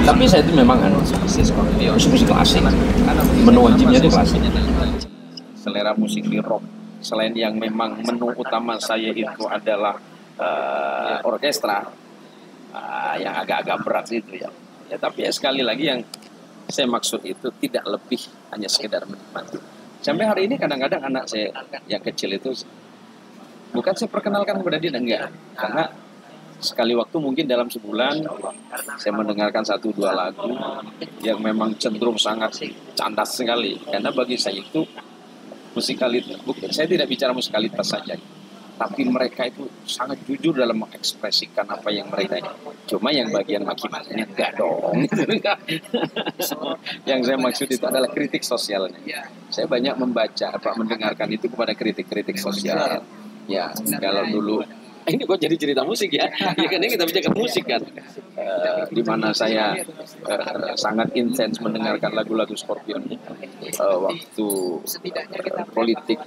Tapi saya itu memang musik klasik. Menu wajibnya itu klasik. Selera musik di rock. Selain yang memang menu utama saya itu adalah orkestra, yang agak-agak berat itu ya. Ya tapi ya sekali lagi yang saya maksud itu tidak lebih hanya sekedar menikmati. Sampai hari ini kadang-kadang anak saya yang kecil itu bukan saya perkenalkan kepada dia, enggak, karena sekali waktu mungkin dalam sebulan saya mendengarkan 1-2 lagu yang memang cenderung sangat candas sekali. Karena bagi saya itu musikalitas, saya tidak bicara musikalitas saja, tapi mereka itu sangat jujur dalam mengekspresikan apa yang mereka ini. Cuma yang bagian maki-makinya enggak dong. Yang saya maksud itu adalah kritik sosialnya. Saya banyak membaca, mendengarkan itu kepada kritik-kritik sosial. Ya, kalau dulu ini kok jadi cerita musik ya? Ya kan kita bicara musik kan. Di mana saya sangat intens mendengarkan lagu-lagu Scorpion waktu politik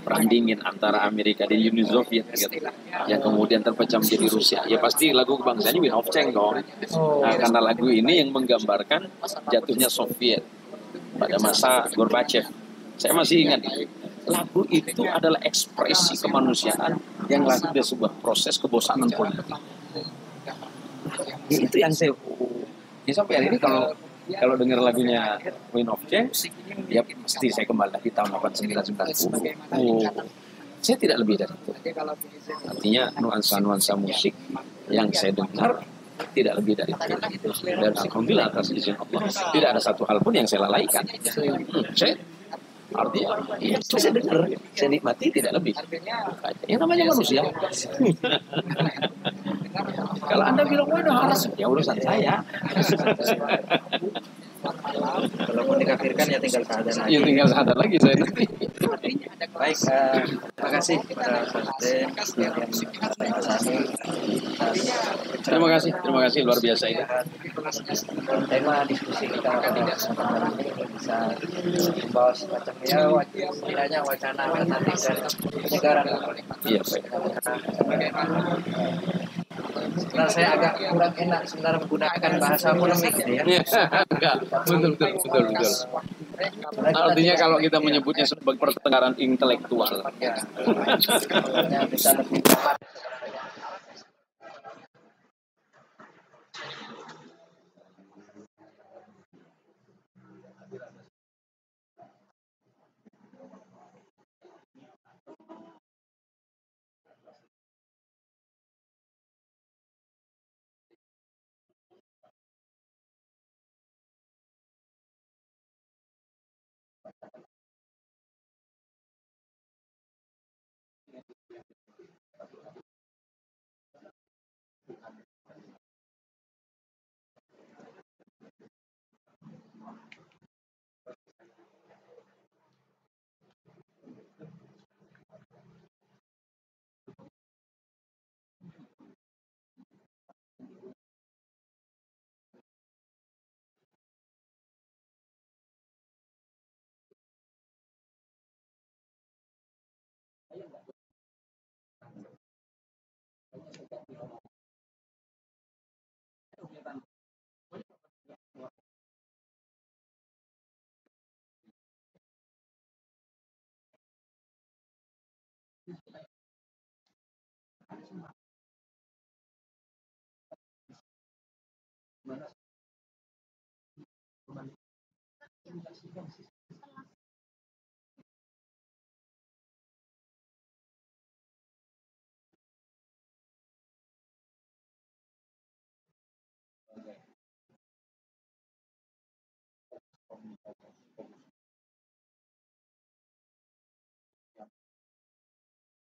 perang dingin antara Amerika dan Uni Soviet gitu, yang kemudian terpecah menjadi Rusia. Ya pasti lagu kebangsanya Win of Change dong. Nah, karena lagu ini yang menggambarkan jatuhnya Soviet pada masa Gorbachev. Saya masih ingat lagu itu adalah ekspresi kemanusiaan yang lahir dari sebuah proses kebosanan politik. Itu yang saya sampai hari ini kalau dengar lagunya Wind of Change, ya pasti saya kembali lagi tahun 89-90. Saya tidak lebih dari itu. Artinya nuansa-nuansa musik yang saya dengar tidak lebih dari itu. Dan alhamdulillah atas izin Allah tidak ada satu hal pun yang saya lalaikan. Saya artinya ya, itu saya dengar, saya nikmati tidak lebih. Yang namanya manusia. Kalau Anda bilang waduh harus, ya urusan saya. Kalau mau dikafirkan ya tinggal sadar lagi. Ya tinggal sadar lagi saya nanti. Baik, terima kasih kepada yang Terima kasih luar biasa ini. Tema diskusi kita pada kesempatan ini bisa membawa semacam setidaknya wacana alternatif dan penyegaran. Iya, baik. Sebenarnya saya agak kurang enak sebenarnya menggunakan bahasa polemik gitu ya. Enggak, betul. Artinya kalau kita menyebutnya sebagai pertengkaran intelektual. bisa lebih